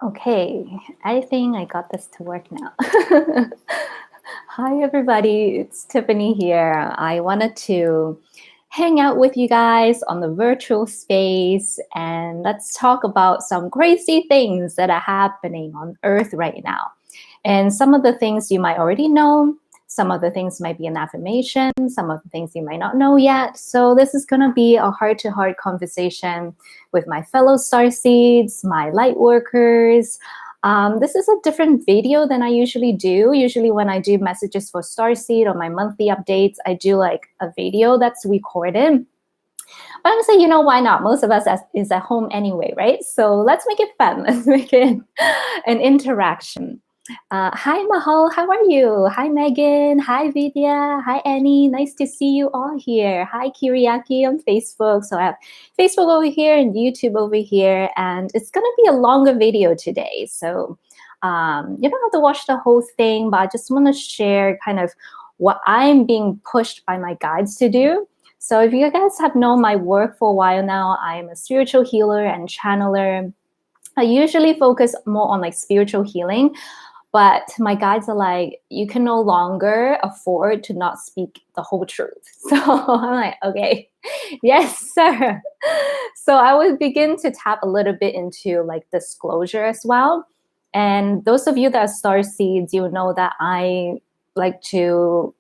Okay, I think I got this to work now. Hi, everybody. It's Tiffany here. I wanted to hang out with you guys on the virtual space and let's talk about some crazy things that are happening on Earth right now. And some of the things you might already know, some of the things might be an affirmation, some of the things you might not know yet. So this is going to be a heart-to-heart conversation with my fellow starseeds, my light workers. This is a different video than I usually do. Usually when I do messages for Starseed or my monthly updates, I do like a video that's recorded. But I'm saying, why not? Most of us is at home anyway, right? So let's make it fun. Let's make it an interaction. Hi, Mahal. How are you? Hi, Megan. Hi, Vidya. Hi, Annie. Nice to see you all here. Hi, Kiriaki on Facebook. So I have Facebook over here and YouTube over here. And it's going to be a longer video today. So you don't have to watch the whole thing, but I just want to share kind of what I'm being pushed by my guides to do. So if you guys have known my work for a while now, I'm a spiritual healer and channeler. I usually focus more on like spiritual healing, but my guides are like, you can no longer afford to not speak the whole truth. So I'm like, okay, yes, sir. So I would begin to tap a little bit into like disclosure as well. And those of you that are starseeds, you know that I like to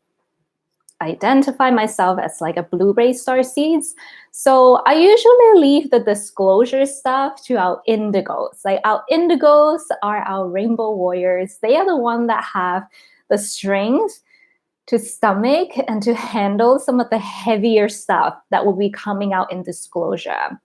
identify myself as like a blue-ray starseeds. So I usually leave the disclosure stuff to our indigos. Like our indigos are our rainbow warriors. They are the ones that have the strength to stomach and to handle some of the heavier stuff that will be coming out in disclosure.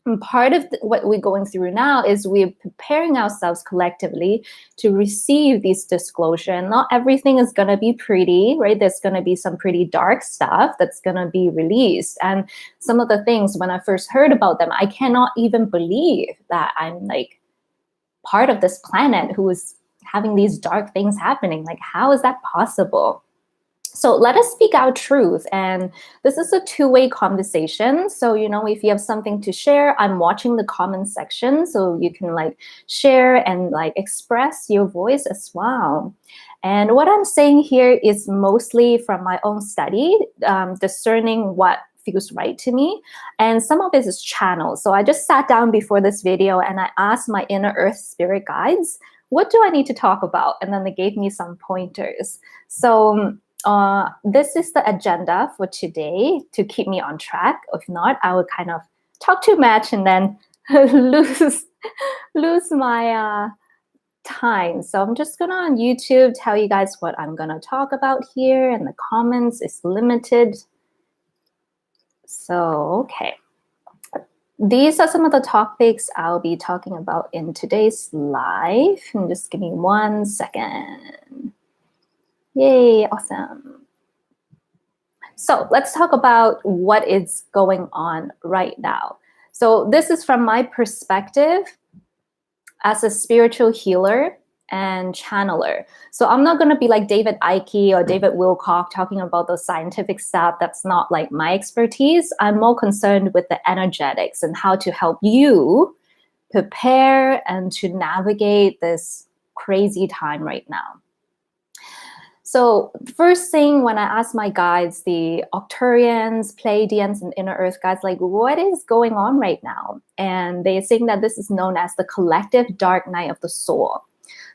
And part of what we're going through now is we're preparing ourselves collectively to receive these disclosure. And not everything is going to be pretty, right? There's going to be some pretty dark stuff that's going to be released. And some of the things, when I first heard about them, I cannot even believe that I'm like part of this planet who is having these dark things happening. Like, how is that possible? So let us speak our truth. And this is a two-way conversation. So, if you have something to share, I'm watching the comment section. So you can like share and like express your voice as well. And what I'm saying here is mostly from my own study, discerning what feels right to me. And some of it is channel. So I just sat down before this video and I asked my inner earth spirit guides, what do I need to talk about? And then they gave me some pointers. So this is the agenda for today to keep me on track. If not, I would kind of talk too much and then lose my time. So I'm just gonna on YouTube tell you guys what I'm gonna talk about here, and the comments is limited. So okay, these are some of the topics I'll be talking about in today's live. And just give me 1 second. Yay, awesome. So let's talk about what is going on right now. So this is from my perspective as a spiritual healer and channeler. So I'm not going to be like David Icke or David Wilcock talking about the scientific stuff. That's not like my expertise. I'm more concerned with the energetics and how to help you prepare and to navigate this crazy time right now. So first thing, when I ask my guides, the Octurians, Pleiadians, and Inner Earth guides, like, what is going on right now? And they're saying that this is known as the collective dark night of the soul.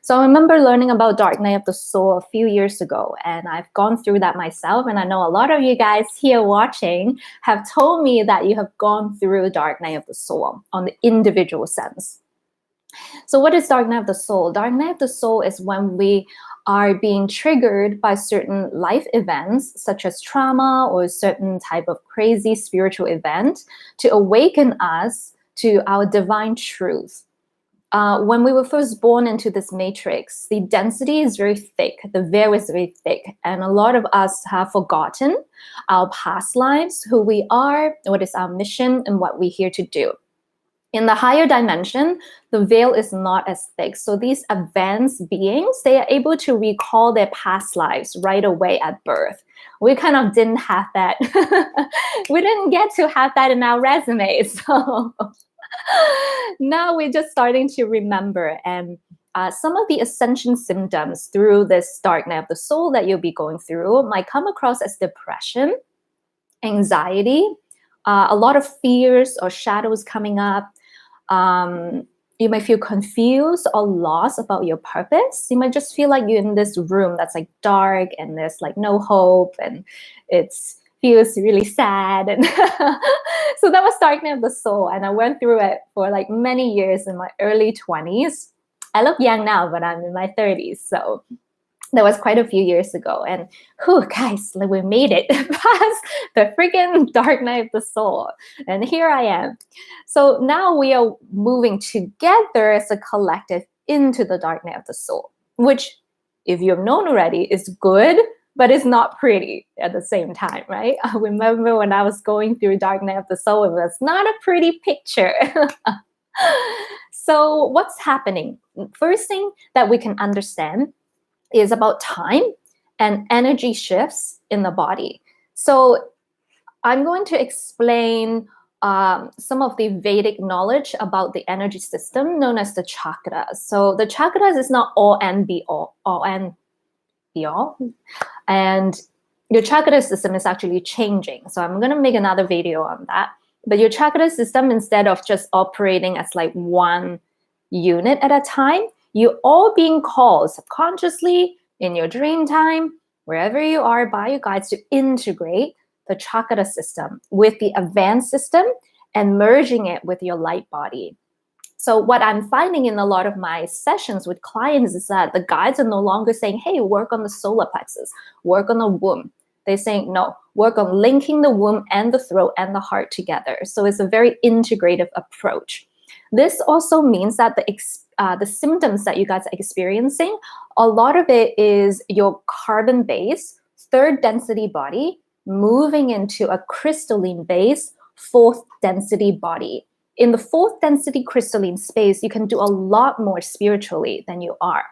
So I remember learning about dark night of the soul a few years ago, and I've gone through that myself. And I know a lot of you guys here watching have told me that you have gone through dark night of the soul on the individual sense. So what is dark night of the soul? Dark night of the soul is when we are being triggered by certain life events, such as trauma or a certain type of crazy spiritual event, to awaken us to our divine truth. When we were first born into this matrix, the density is very thick, the veil is very thick, and a lot of us have forgotten our past lives, who we are, what is our mission, and what we're here to do. In the higher dimension, the veil is not as thick. So these advanced beings, they are able to recall their past lives right away at birth. We kind of didn't have that. We didn't get to have that in our resume. So Now we're just starting to remember. And some of the ascension symptoms through this dark night of the soul that you'll be going through might come across as depression, anxiety, a lot of fears or shadows coming up. You might feel confused or lost about your purpose. You might just feel like you're in this room that's like dark and there's like no hope and it feels really sad. And so that was dark night of the soul. And I went through it for like many years in my early 20s. I look young now, but I'm in my 30s. So that was quite a few years ago. And guys, like we made it past the freaking dark night of the soul. And here I am. So now we are moving together as a collective into the dark night of the soul, which, if you've known already, is good, but it's not pretty at the same time, right? I remember when I was going through dark night of the soul, it was not a pretty picture. So what's happening? First thing that we can understand is about time and energy shifts in the body. So I'm going to explain some of the Vedic knowledge about the energy system known as the chakras. So the chakras is not all and be all, and be all. And your chakra system is actually changing. So I'm going to make another video on that. But your chakra system, instead of just operating as like one unit at a time, you're all being called subconsciously in your dream time, wherever you are, by your guides to integrate the chakra system with the advanced system and merging it with your light body. So what I'm finding in a lot of my sessions with clients is that the guides are no longer saying, hey, work on the solar plexus, work on the womb. They're saying, no, work on linking the womb and the throat and the heart together. So it's a very integrative approach. This also means that the symptoms that you guys are experiencing, a lot of it is your carbon-based third density body moving into a crystalline base fourth density body. In the fourth density crystalline space, you can do a lot more spiritually than you are.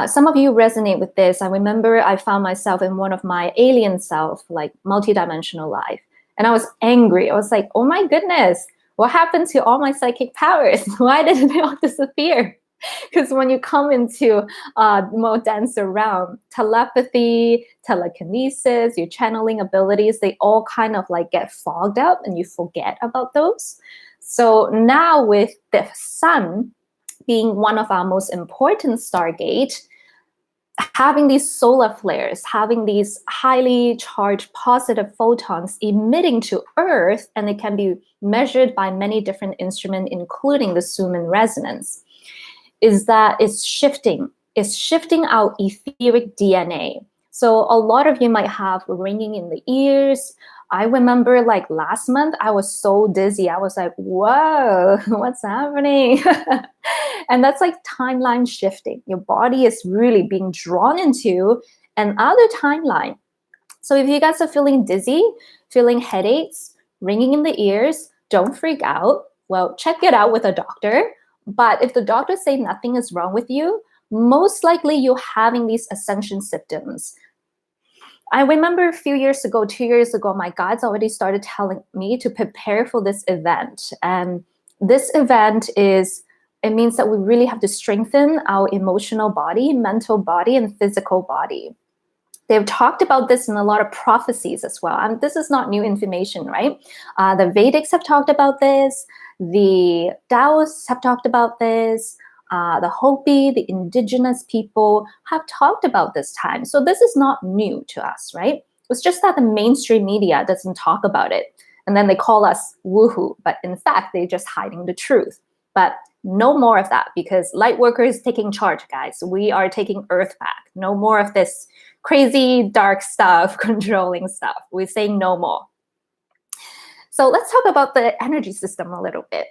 Some of you resonate with this. I remember I found myself in one of my alien self, like multidimensional life, and I was angry. I was like, oh my goodness, what happened to all my psychic powers? Why did they all disappear? Because when you come into more denser realm, telepathy, telekinesis, your channeling abilities, they all kind of like get fogged up and you forget about those. So now with the sun being one of our most important stargate, having these solar flares, having these highly charged positive photons emitting to Earth, and it can be measured by many different instruments, including the Schumann resonance, is that it's shifting our etheric DNA. So a lot of you might have ringing in the ears. I remember like last month, I was so dizzy. I was like, whoa, what's happening? And that's like timeline shifting. Your body is really being drawn into another timeline. So if you guys are feeling dizzy, feeling headaches, ringing in the ears, don't freak out. Well, check it out with a doctor. But if the doctors say nothing is wrong with you, most likely you're having these ascension symptoms. I remember a few years ago, 2 years ago, my guides already started telling me to prepare for this event. And this event it means that we really have to strengthen our emotional body, mental body, and physical body. They've talked about this in a lot of prophecies as well. And this is not new information, right? The Vedics have talked about this. The Taoists have talked about this. The Hopi, the indigenous people have talked about this time. So this is not new to us, right? It's just that the mainstream media doesn't talk about it. And then they call us woohoo. But in fact, they're just hiding the truth. But no more of that, because light workers taking charge, guys. We are taking Earth back. No more of this crazy dark stuff, controlling stuff. We're saying no more. So let's talk about the energy system a little bit.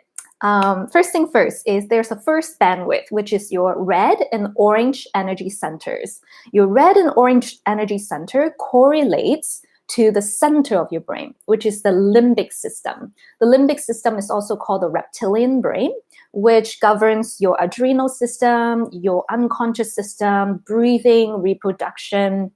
First thing first is there's a first bandwidth, which is your red and orange energy centers. Your red and orange energy center correlates to the center of your brain, which is the limbic system. The limbic system is also called the reptilian brain, which governs your adrenal system, your unconscious system, breathing, reproduction.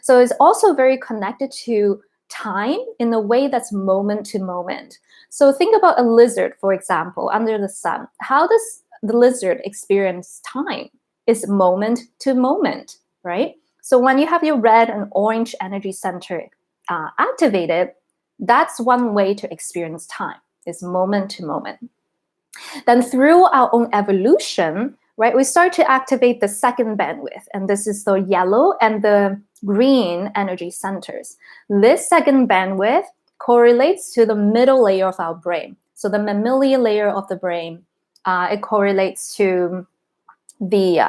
So it's also very connected to time in a way that's moment to moment. So think about a lizard, for example, under the sun. How does the lizard experience time? It's moment to moment, right? So when you have your red and orange energy center activated, that's one way to experience time, is moment to moment. Then through our own evolution, right, we start to activate the second bandwidth, and this is the yellow and the green energy centers. This second bandwidth correlates to the middle layer of our brain. So the mammalian layer of the brain, it correlates to the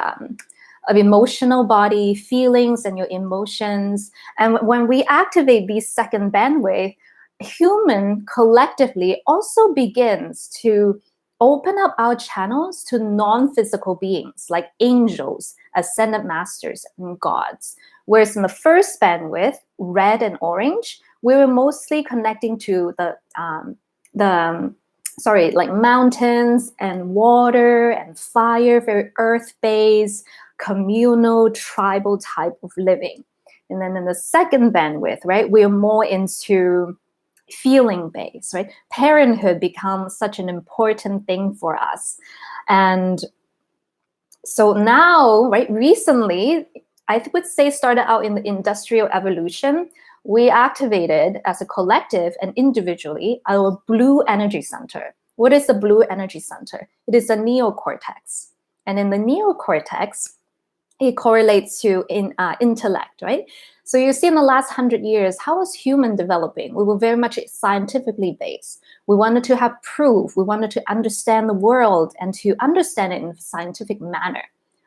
emotional body, feelings, and your emotions. And when we activate these second bandwidth, human collectively also begins to open up our channels to non-physical beings like angels, ascended masters, and gods. Whereas in the first bandwidth, red and orange, we were mostly connecting to like mountains and water and fire, very earth-based, communal, tribal type of living. And then in the second bandwidth, right, we are more into feeling based, right? Parenthood becomes such an important thing for us. And so now, right, recently, I would say started out in the industrial evolution, we activated as a collective and individually our blue energy center. What is the blue energy center? It is the neocortex. And in the neocortex, it correlates to intellect, right? So you see in the last 100 years, how was human developing? We were very much scientifically based. We wanted to have proof. We wanted to understand the world and to understand it in a scientific manner.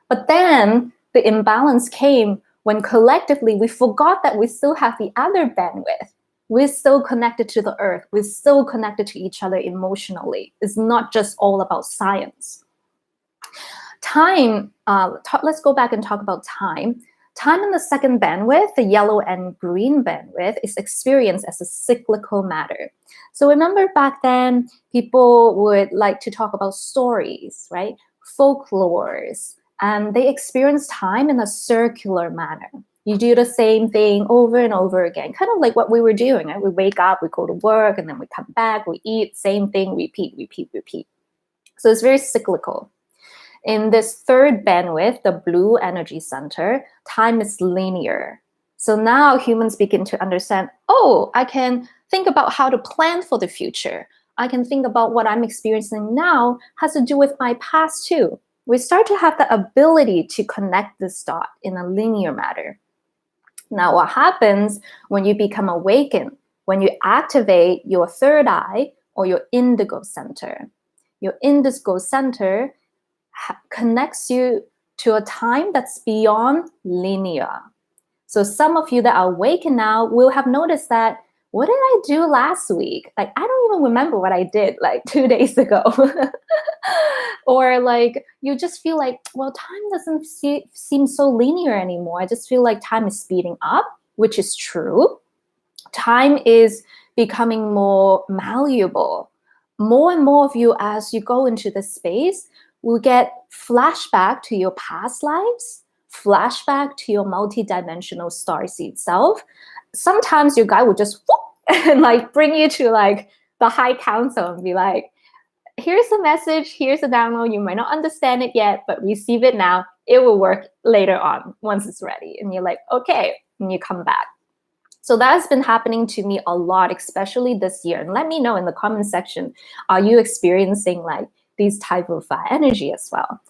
But then the imbalance came when collectively we forgot that we still have the other bandwidth. We're still connected to the earth. We're still connected to each other emotionally. It's not just all about science. Time, let's go back and talk about time. Time in the second bandwidth, the yellow and green bandwidth, is experienced as a cyclical matter. So remember back then, people would like to talk about stories, right? Folklores, and they experience time in a circular manner. You do the same thing over and over again, kind of like what we were doing, right? We wake up, we go to work, and then we come back, we eat, same thing, repeat, repeat, repeat. So it's very cyclical. In this third bandwidth, the blue energy center, time is linear. So now humans begin to understand, oh, I can think about how to plan for the future. I can think about what I'm experiencing now has to do with my past too. We start to have the ability to connect this dot in a linear manner. Now, what happens when you become awakened, when you activate your third eye or your indigo center? Your indigo center connects you to a time that's beyond linear. So some of you that are awakened now will have noticed that, what did I do last week? Like, I don't even remember what I did like 2 days ago. Or like, you just feel like, well, time doesn't seem so linear anymore. I just feel like time is speeding up, which is true. Time is becoming more malleable. More and more of you, as you go into the space, will get flashback to your past lives, flashback to your multidimensional starseed self. Sometimes your guy will just whoop, and like bring you to like the high council and be like, here's the message, here's the download. You might not understand it yet, but receive it now. It will work later on once it's ready. And you're like, okay, and you come back. So that has been happening to me a lot, especially this year. And let me know in the comment section, are you experiencing like these type of energy as well?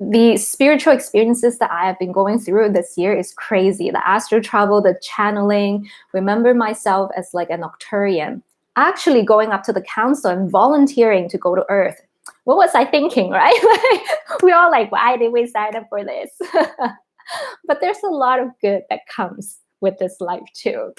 The spiritual experiences that I have been going through this year is crazy. The astral travel, the channeling, remember myself as like an Octurian, actually going up to the council and volunteering to go to Earth. What was I thinking, right? We're all like, why did we sign up for this? But there's a lot of good that comes with this life too.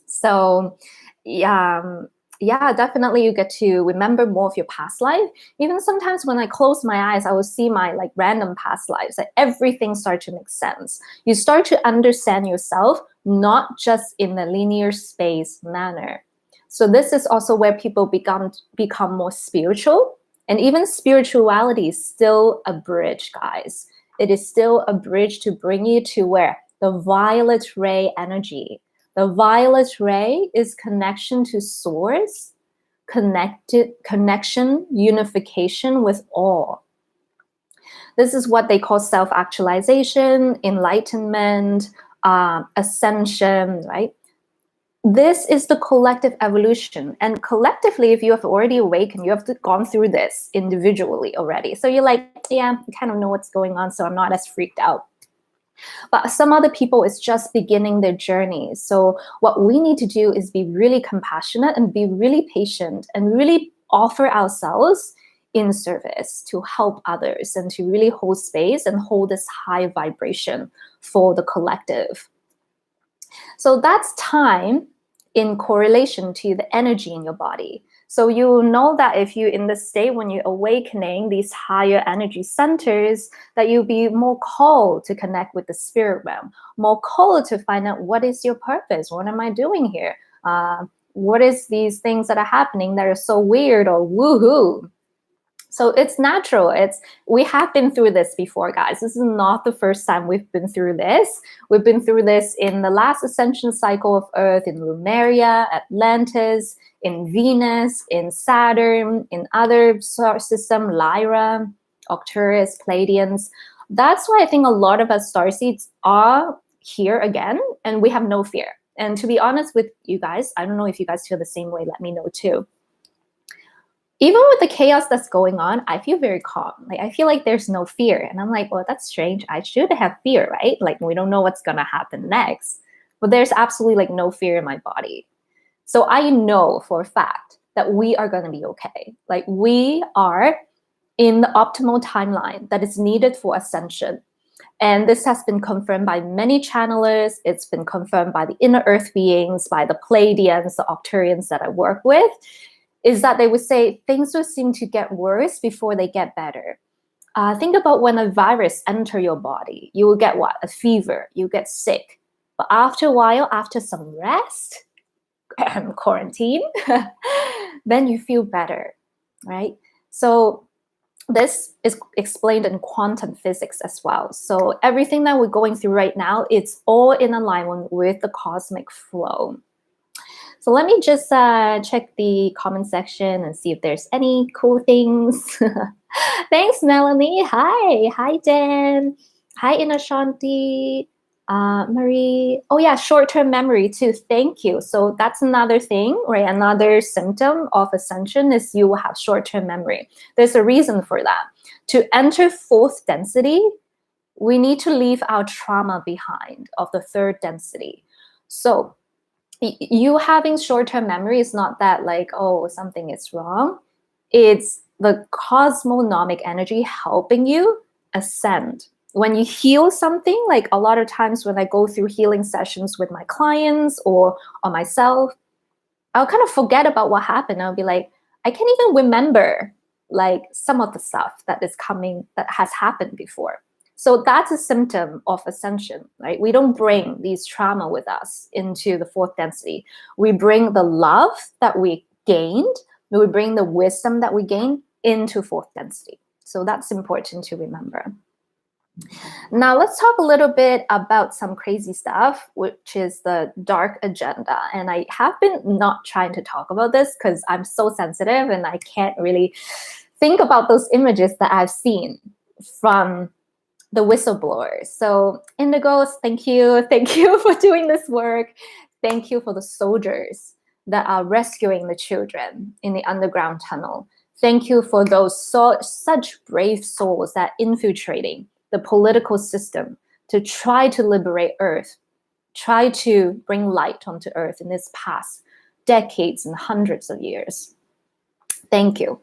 So yeah, definitely you get to remember more of your past life. Even sometimes when I close my eyes, I will see my like random past lives. Like everything starts to make sense. You start to understand yourself, not just in a linear space manner. So this is also where people become more spiritual. And even spirituality is still a bridge, guys. It is still a bridge to bring you to where? The violet ray energy. The violet ray is connection to source, connection, unification with all. This is what they call self-actualization, enlightenment, ascension, right? This is the collective evolution. And collectively, if you have already awakened, you have gone through this individually already. So you're like, yeah, I kind of know what's going on, so I'm not as freaked out. But some other people is just beginning their journey. So what we need to do is be really compassionate and be really patient and really offer ourselves in service to help others and to really hold space and hold this high vibration for the collective. So that's time in correlation to the energy in your body. So you know that if you're in the state when you're awakening these higher energy centers, that you'll be more called to connect with the spirit realm, more called to find out what is your purpose, what am I doing here? What is these things that are happening that are so weird or woohoo? So it's natural. We have been through this before, guys. This is not the first time we've been through this. We've been through this in the last ascension cycle of Earth, in Lemuria, Atlantis, in Venus, in Saturn, in other solar system, Lyra, Arcturus, Pleiadians. That's why I think a lot of us starseeds are here again, and we have no fear. And to be honest with you guys, I don't know if you guys feel the same way. Let me know too. Even with the chaos that's going on, I feel very calm. Like, I feel like there's no fear. And I'm like, well, that's strange. I should have fear, right? Like, we don't know what's going to happen next. But there's absolutely like no fear in my body. So I know for a fact that we are going to be okay. Like, we are in the optimal timeline that is needed for ascension. And this has been confirmed by many channelers. It's been confirmed by the inner earth beings, by the Pleiadians, the Arcturians that I work with, is that they would say things will seem to get worse before they get better. Think about when a virus enters your body. You will get what? A fever. You get sick. But after a while, after some rest, quarantine, then you feel better, right? So this is explained in quantum physics as well. So everything that we're going through right now, it's all in alignment with the cosmic flow. So let me just check the comment section and see if there's any cool things. Thanks, Melanie. Hi, Dan. Hi, Inashanti. Marie. Oh yeah, short-term memory too. Thank you. So that's another thing, right? Another symptom of ascension is you will have short-term memory. There's a reason for that. To enter fourth density, we need to leave our trauma behind of the third density. So you having short-term memory is not that like, oh, something is wrong. It's the cosmonomic energy helping you ascend. When you heal something, like a lot of times when I go through healing sessions with my clients or myself, I'll kind of forget about what happened. I'll be like, I can't even remember like some of the stuff that is coming, that has happened before. So that's a symptom of ascension, right? We don't bring these trauma with us into the fourth density. We bring the love that we gained, we bring the wisdom that we gained into fourth density. So that's important to remember. Now let's talk a little bit about some crazy stuff, which is the dark agenda. And I have been not trying to talk about this because I'm so sensitive and I can't really think about those images that I've seen from the whistleblowers. So Indigos, thank you. Thank you for doing this work. Thank you for the soldiers that are rescuing the children in the underground tunnel. Thank you for those such brave souls that are infiltrating the political system to try to liberate Earth, try to bring light onto Earth in this past decades and hundreds of years. Thank you.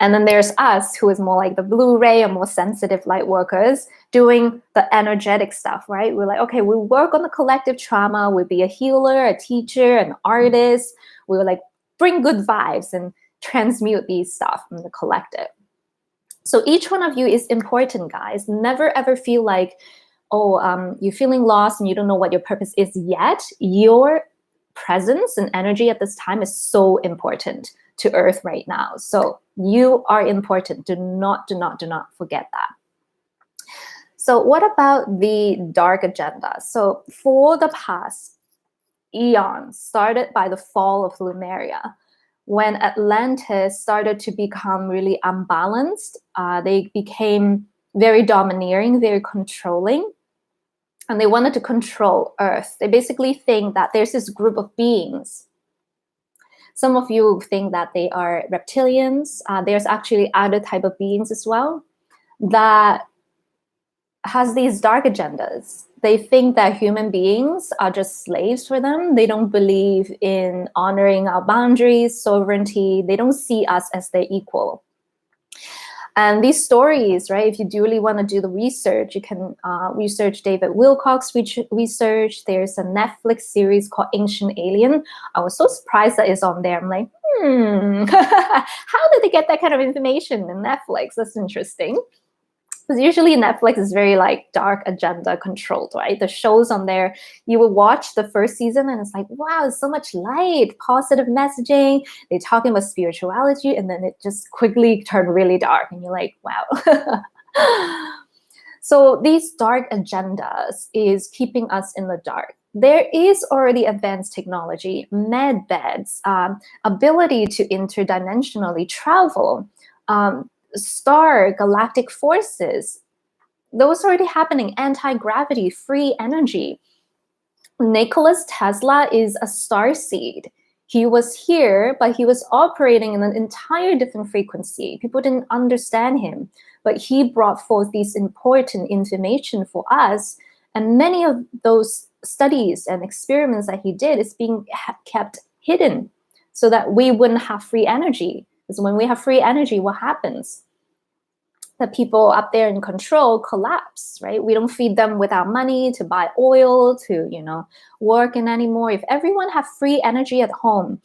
And then there's us, who is more like the Blu-ray or more sensitive light workers, doing the energetic stuff, right? We're like, okay, we work on the collective trauma. We'll be a healer, a teacher, an artist. We will like bring good vibes and transmute these stuff from the collective. So each one of you is important, guys. Never ever feel like, oh, you're feeling lost and you don't know what your purpose is yet. Your presence and energy at this time is so important to Earth right now. So you are important. Do not forget that. So what about the dark agenda? So for the past eons, started by the fall of Lemuria. When Atlantis started to become really unbalanced, they became very domineering, very controlling, and they wanted to control Earth. They basically think that there's this group of beings. Some of you think that they are reptilians. There's actually other type of beings as well that has these dark agendas. They think that human beings are just slaves for them. They don't believe in honoring our boundaries, sovereignty. They don't see us as their equal. And these stories, right, if you do really want to do the research, you can research David Wilcock's research. There's a Netflix series called Ancient Alien. I was so surprised that it's on there. I'm like, how did they get that kind of information in Netflix? That's interesting. Because usually Netflix is very like dark agenda controlled, right? The shows on there, you will watch the first season and it's like, wow, there's so much light, positive messaging. They're talking about spirituality, and then it just quickly turned really dark. And you're like, wow. So these dark agendas is keeping us in the dark. There is already advanced technology, med beds, ability to interdimensionally travel, galactic forces, those are already happening. Anti-gravity, free energy. Nikola Tesla is a starseed. He was here, but he was operating in an entire different frequency. People didn't understand him, but he brought forth these important information for us. And many of those studies and experiments that he did is being kept hidden so that we wouldn't have free energy. Because when we have free energy, what happens? The people up there in control collapse, right? We don't feed them with our money to buy oil, to, work in anymore. If everyone have free energy at home,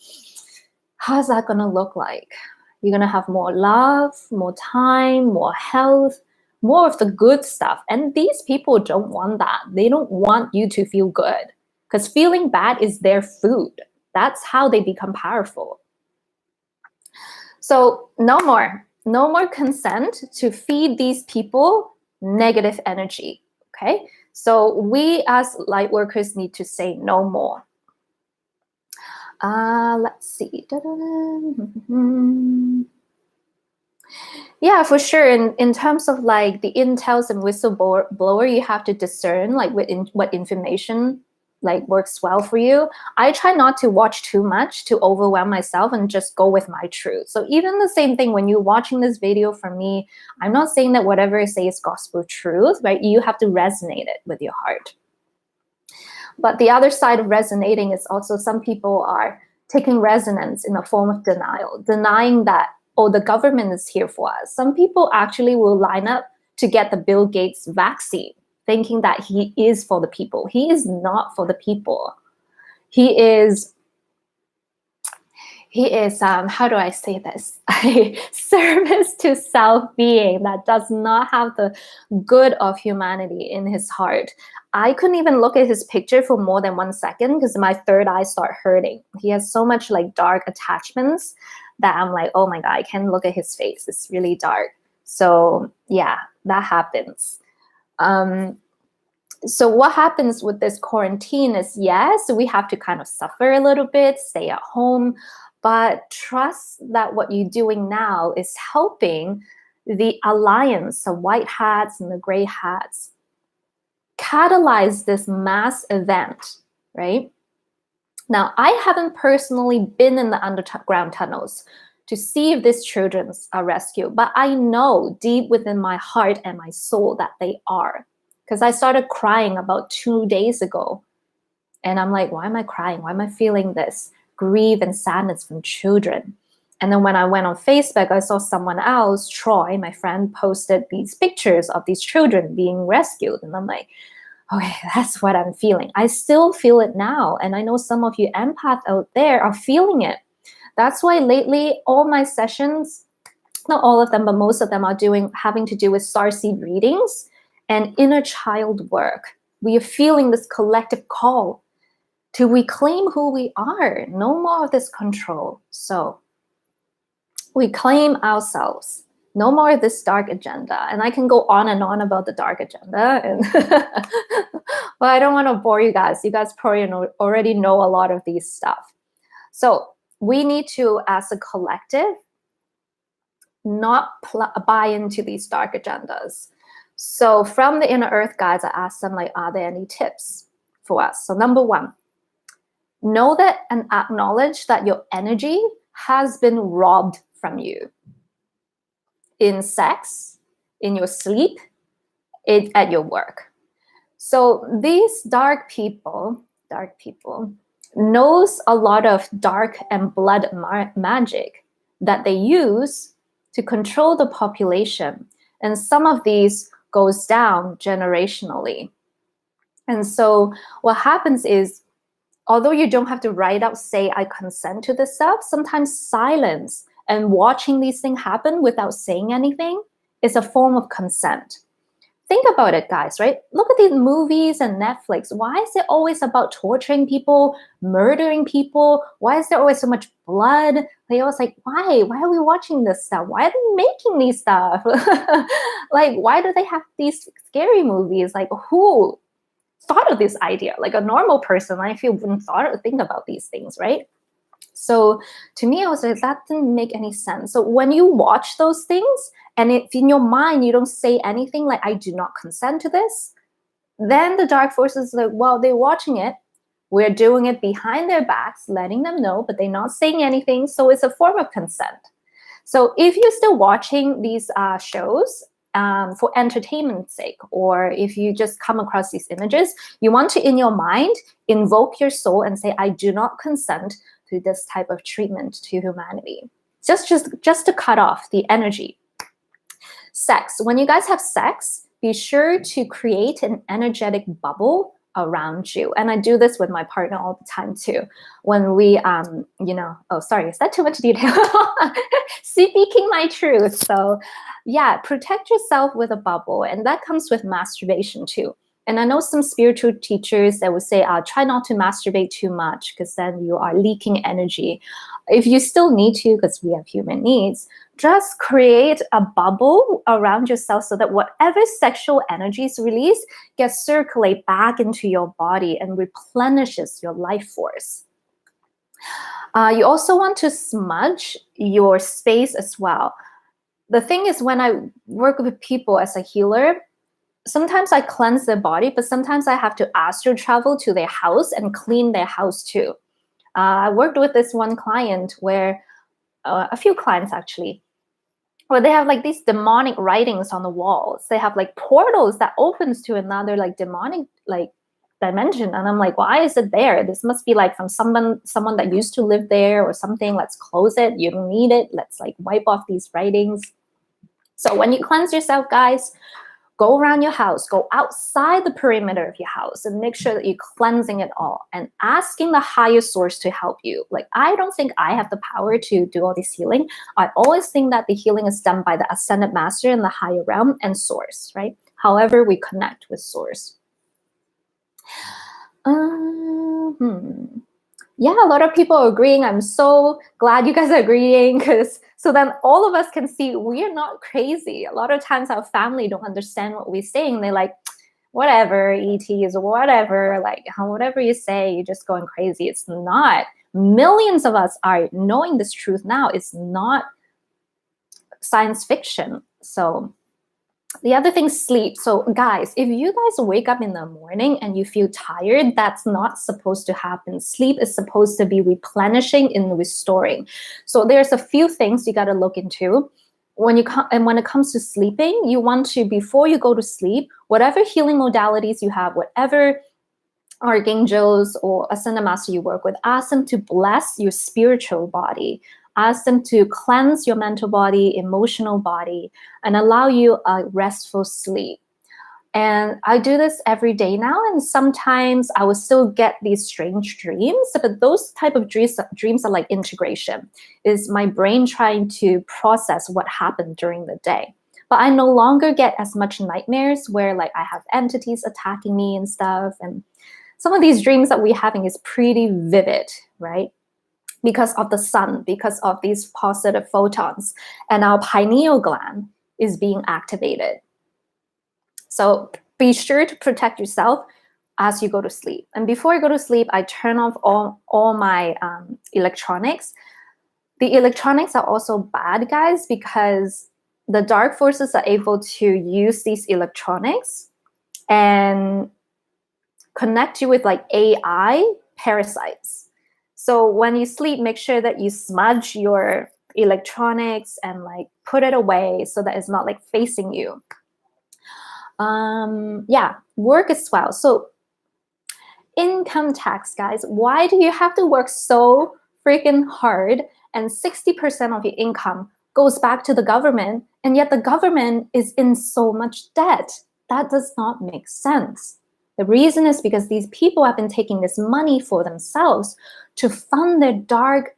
how's that gonna look like? You're gonna have more love, more time, more health, more of the good stuff. And these people don't want that. They don't want you to feel good, because feeling bad is their food. That's how they become powerful. So no more consent to feed these people negative energy, okay? So we as light workers need to say no more. Let's see. Yeah, for sure. In terms of like the intels and whistleblower, you have to discern like what information like works well for you. I try not to watch too much to overwhelm myself and just go with my truth. So even the same thing when you're watching this video from me, I'm not saying that whatever I say is gospel truth, right? You have to resonate it with your heart. But the other side of resonating is also some people are taking resonance in the form of denial, denying that, oh, the government is here for us. Some people actually will line up to get the Bill Gates vaccine, thinking that he is for the people. He is not for the people. He is how do I say this? A service to self being that does not have the good of humanity in his heart. I couldn't even look at his picture for more than 1 second because my third eye started hurting. He has so much like dark attachments that I'm like, oh my God, I can't look at his face. It's really dark. So yeah, that happens. So what happens with this quarantine is, yes, we have to kind of suffer a little bit, stay at home, but trust that what you're doing now is helping the alliance of white hats and the gray hats catalyze this mass event, right? Now, I haven't personally been in the underground tunnels to see if these children are rescued, but I know deep within my heart and my soul that they are. Because I started crying about 2 days ago. And I'm like, why am I crying? Why am I feeling this grief and sadness from children? And then when I went on Facebook, I saw someone else, Troy, my friend, posted these pictures of these children being rescued. And I'm like, okay, that's what I'm feeling. I still feel it now. And I know some of you empaths out there are feeling it. That's why lately all my sessions, not all of them, but most of them are having to do with starseed readings and inner child work. We are feeling this collective call to reclaim who we are. No more of this control. So we claim ourselves. No more of this dark agenda. And I can go on and on about the dark agenda. And but I don't want to bore you guys. You guys probably already know a lot of these stuff. So we need to, as a collective, not buy into these dark agendas. So from the inner earth guides, I asked them, like, are there any tips for us? So number one, know that and acknowledge that your energy has been robbed from you. In sex, in your sleep, at your work. So these dark people knows a lot of dark and blood magic that they use to control the population. And some of these goes down generationally. And so what happens is, although you don't have to write out, say, I consent to this stuff, sometimes silence and watching these things happen without saying anything is a form of consent. Think about it, guys, right? Look at these movies and Netflix. Why is it always about torturing people, murdering people? Why is there always so much blood? They always like, why? Why are we watching this stuff? Why are they making these stuff? Like, why do they have these scary movies? Like, who thought of this idea? Like a normal person, if you wouldn't think about these things, right? So to me, I was like, that didn't make any sense. So when you watch those things, and if in your mind you don't say anything like, I do not consent to this, then the dark forces are like, well, they're watching it. We're doing it behind their backs, letting them know, but they're not saying anything. So it's a form of consent. So if you're still watching these shows for entertainment's sake, or if you just come across these images, you want to, in your mind, invoke your soul and say, I do not consent to this type of treatment to humanity. Just to cut off the energy. Sex. When you guys have sex, be sure to create an energetic bubble around you. And I do this with my partner all the time too. When we, oh, sorry, is that too much detail? Speaking my truth. So yeah, protect yourself with a bubble. And that comes with masturbation too. And I know some spiritual teachers that would say, try not to masturbate too much because then you are leaking energy. If you still need to, because we have human needs, just create a bubble around yourself so that whatever sexual energy is released gets circulate back into your body and replenishes your life force. You also want to smudge your space as well. The thing is, when I work with people as a healer, sometimes I cleanse their body, but sometimes I have to astral travel to their house and clean their house too. I worked with this one client where, a few clients actually, where they have like these demonic writings on the walls. They have like portals that opens to another like demonic like dimension. And I'm like, why is it there? This must be like from someone that used to live there or something. Let's close it. You don't need it. Let's like wipe off these writings. So when you cleanse yourself, guys, go around your house, go outside the perimeter of your house and make sure that you're cleansing it all and asking the higher source to help you. Like, I don't think I have the power to do all this healing. I always think that the healing is done by the ascended master in the higher realm and source, right? However we connect with source. Yeah, a lot of people are agreeing. I'm so glad you guys are agreeing, because so then all of us can see we are not crazy. A lot of times our family don't understand what we're saying. They're like, whatever, ETs, whatever, like whatever you say, you're just going crazy. It's not. Millions of us are knowing this truth now. It's not science fiction. So the other thing, sleep. So guys, if you guys wake up in the morning and you feel tired, that's not supposed to happen. Sleep is supposed to be replenishing and restoring. So there's a few things you got to look into. When it comes to sleeping, you want to, before you go to sleep, whatever healing modalities you have, whatever archangels or ascended master you work with, ask them to bless your spiritual body. Ask them to cleanse your mental body, emotional body, and allow you a restful sleep. And I do this every day now, and sometimes I will still get these strange dreams, but those type of dreams are like integration. Is my brain trying to process what happened during the day. But I no longer get as much nightmares where like I have entities attacking me and stuff. And some of these dreams that we're having is pretty vivid, right? because of the sun, because of these positive photons, and our pineal gland is being activated. So be sure to protect yourself as you go to sleep. And before I go to sleep, I turn off all my electronics. The electronics are also bad, guys, because the dark forces are able to use these electronics and connect you with like AI parasites. So when you sleep, make sure that you smudge your electronics and like put it away so that it's not like facing you. Yeah, work as well. So income tax, guys, why do you have to work so freaking hard and 60% of your income goes back to the government, and yet the government is in so much debt? That does not make sense. The reason is because these people have been taking this money for themselves to fund their dark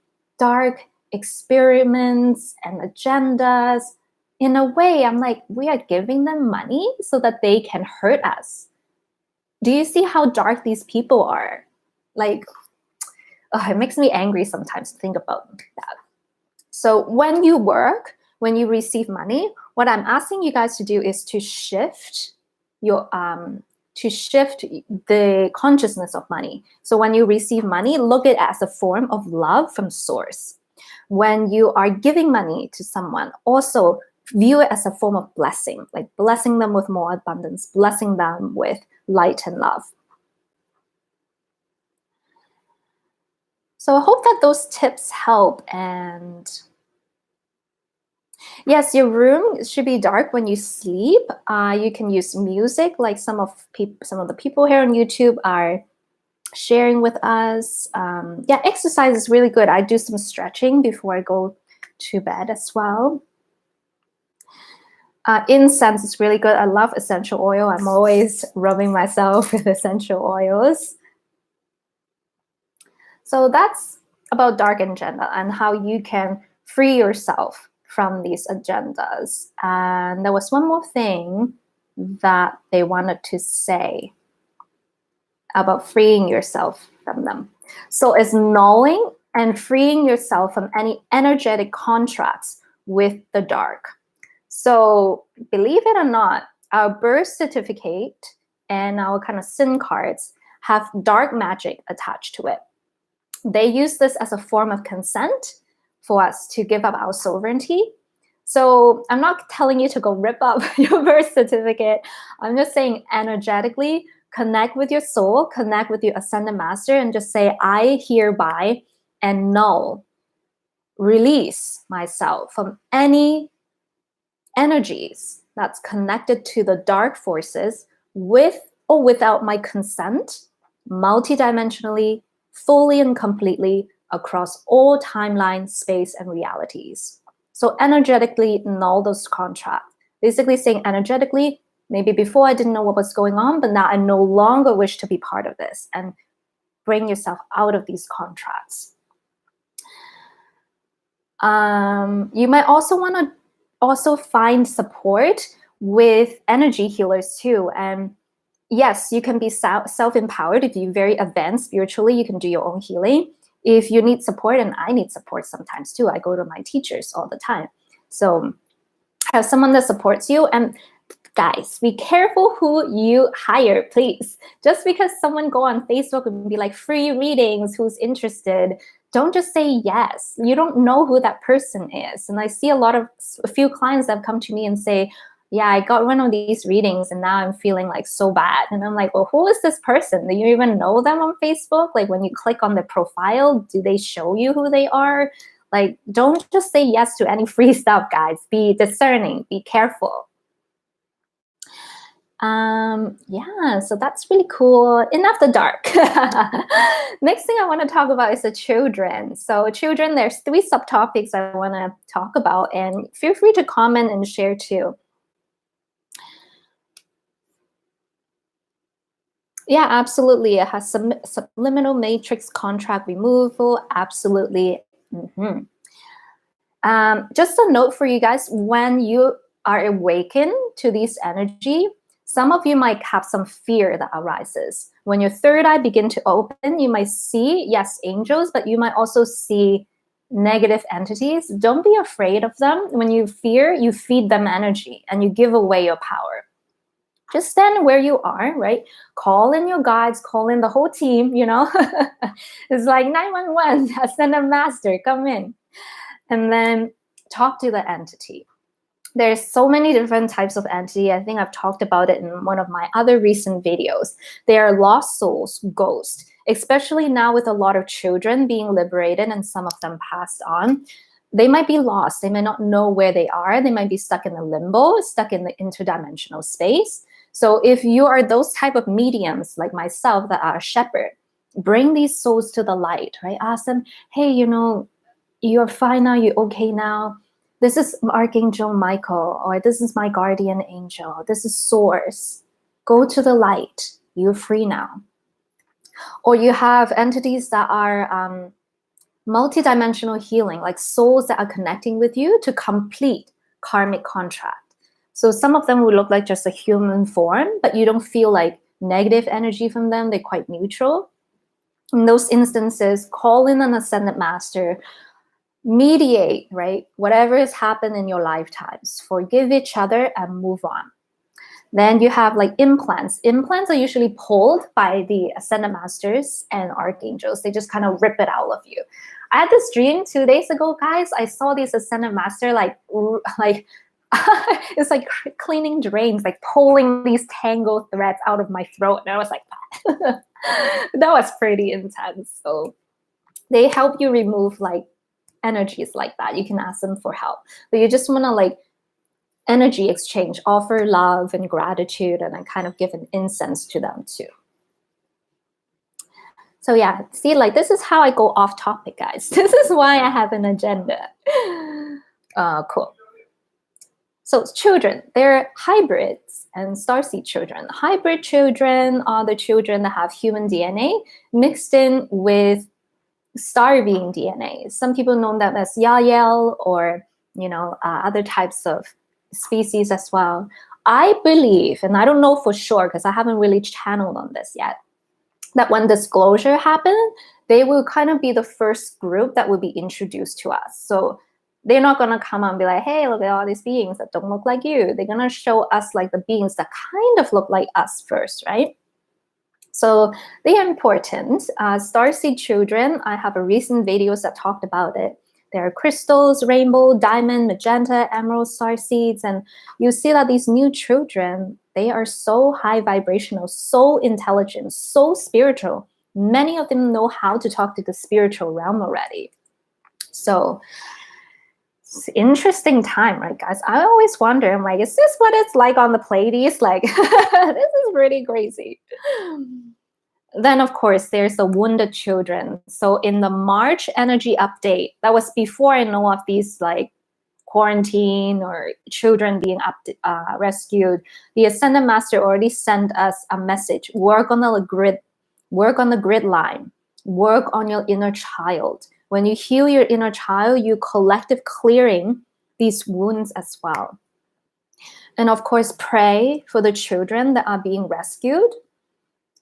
experiments and agendas. In a way, I'm like, we are giving them money so that they can hurt us. Do you see how dark these people are? Like, it makes me angry sometimes to think about that. So when you work, when you receive money, what I'm asking you guys to do is to shift your the consciousness of money. So when you receive money, look at it as a form of love from source. When you are giving money to someone, also view it as a form of blessing, like blessing them with more abundance, blessing them with light and love. So I hope that those tips help. And yes, your room should be dark when you sleep. You can use music, like some of the people here on YouTube are sharing with us. Yeah, exercise is really good. I do some stretching before I go to bed as well. Incense is really good. I love essential oil. I'm always rubbing myself with essential oils. So that's about dark agenda and how you can free yourself from these agendas. And there was one more thing that they wanted to say about freeing yourself from them. So it's knowing and freeing yourself from any energetic contracts with the dark. So believe it or not, our birth certificate and our kind of SIN cards have dark magic attached to it. They use this as a form of consent for us to give up our sovereignty. So I'm not telling you to go rip up your birth certificate. I'm just saying energetically, connect with your soul, connect with your ascended master, and just say, I hereby annul, release myself from any energies that's connected to the dark forces with or without my consent, multidimensionally, fully and completely across all timelines, space, and realities. So energetically null those contracts. Basically saying energetically, maybe before I didn't know what was going on, but now I no longer wish to be part of this, and bring yourself out of these contracts. You might also want to find support with energy healers too. And yes, you can be self-empowered. If you're very advanced spiritually, you can do your own healing. If you need support, and I need support sometimes too, I go to my teachers all the time. So have someone that supports you. And guys, be careful who you hire, please. Just because someone go on Facebook and be like, free readings, who's interested, don't just say yes. You don't know who that person is. And I see a few clients that have come to me and say, yeah, I got one of these readings and now I'm feeling like so bad. And I'm like, well, who is this person? Do you even know them on Facebook? Like when you click on their profile, do they show you who they are? Like, don't just say yes to any free stuff, guys. Be discerning, be careful. Yeah, so that's really cool. Enough the dark. Next thing I want to talk about is the children. So children, there's 3 subtopics I want to talk about, and feel free to comment and share too. Yeah, absolutely. It has some subliminal matrix contract removal. Absolutely. Just a note for you guys, when you are awakened to this energy, Some of you might have some fear that arises. When your third eye begin to open, you might see, yes, angels, but you might also see negative entities. Don't be afraid of them. When you fear, you feed them energy and you give away your power. Just stand where you are, right? Call in your guides, call in the whole team, you know? It's like 911, Ascended Master, come in. And then talk to the entity. There's so many different types of entity. I think I've talked about it in one of my other recent videos. They are lost souls, ghosts, especially now with a lot of children being liberated and some of them passed on. They might be lost. They might not know where they are. They might be stuck in the limbo, stuck in the interdimensional space. So if you are those type of mediums like myself that are a shepherd, bring these souls to the light, right? Ask them, hey, you know, you're fine now, you're okay now. This is Archangel Michael, or this is my guardian angel. This is Source. Go to the light. You're free now. Or you have entities that are multidimensional healing, like souls that are connecting with you to complete karmic contract. So some of them will look like just a human form, but you don't feel like negative energy from them. They're quite neutral. In those instances, call in an Ascended Master, mediate, right? Whatever has happened in your lifetimes, forgive each other and move on. Then you have like implants. Implants are usually pulled by the Ascended Masters and Archangels. They just kind of rip it out of you. I had this dream 2 days ago, guys. I saw these Ascended Master like it's like cleaning drains, like pulling these tangled threads out of my throat. And I was like, that was pretty intense. So they help you remove like energies like that. You can ask them for help, but you just want to like energy exchange, offer love and gratitude, and then kind of give an incense to them too. So yeah, see, like this is how I go off topic, guys. This is why I have an agenda. Cool. So children, they're hybrids and starseed children. Hybrid children are the children that have human DNA mixed in with star being DNA. Some people know them as Yael, or you know, other types of species as well. I believe, and I don't know for sure because I haven't really channeled on this yet, that when disclosure happens, they will kind of be the first group that will be introduced to us. So they're not going to come and be like, hey, look at all these beings that don't look like you. They're going to show us like the beings that kind of look like us first, right? So they are important. Starseed children, I have a recent videos that talked about it. There are crystals, rainbow, diamond, magenta, emerald starseeds, and you see that these new children, they are so high vibrational, so intelligent, so spiritual. Many of them know how to talk to the spiritual realm already. So it's an interesting time, right, guys? I always wonder, I'm like, is this what it's like on the Pleiades? Like, this is pretty crazy. Then, of course, there's the wounded children. So in the March energy update, that was before I know of these like quarantine or children being rescued, the Ascended Master already sent us a message: work on the grid line, work on your inner child. When you heal your inner child, you collective clearing these wounds as well. And of course, pray for the children that are being rescued.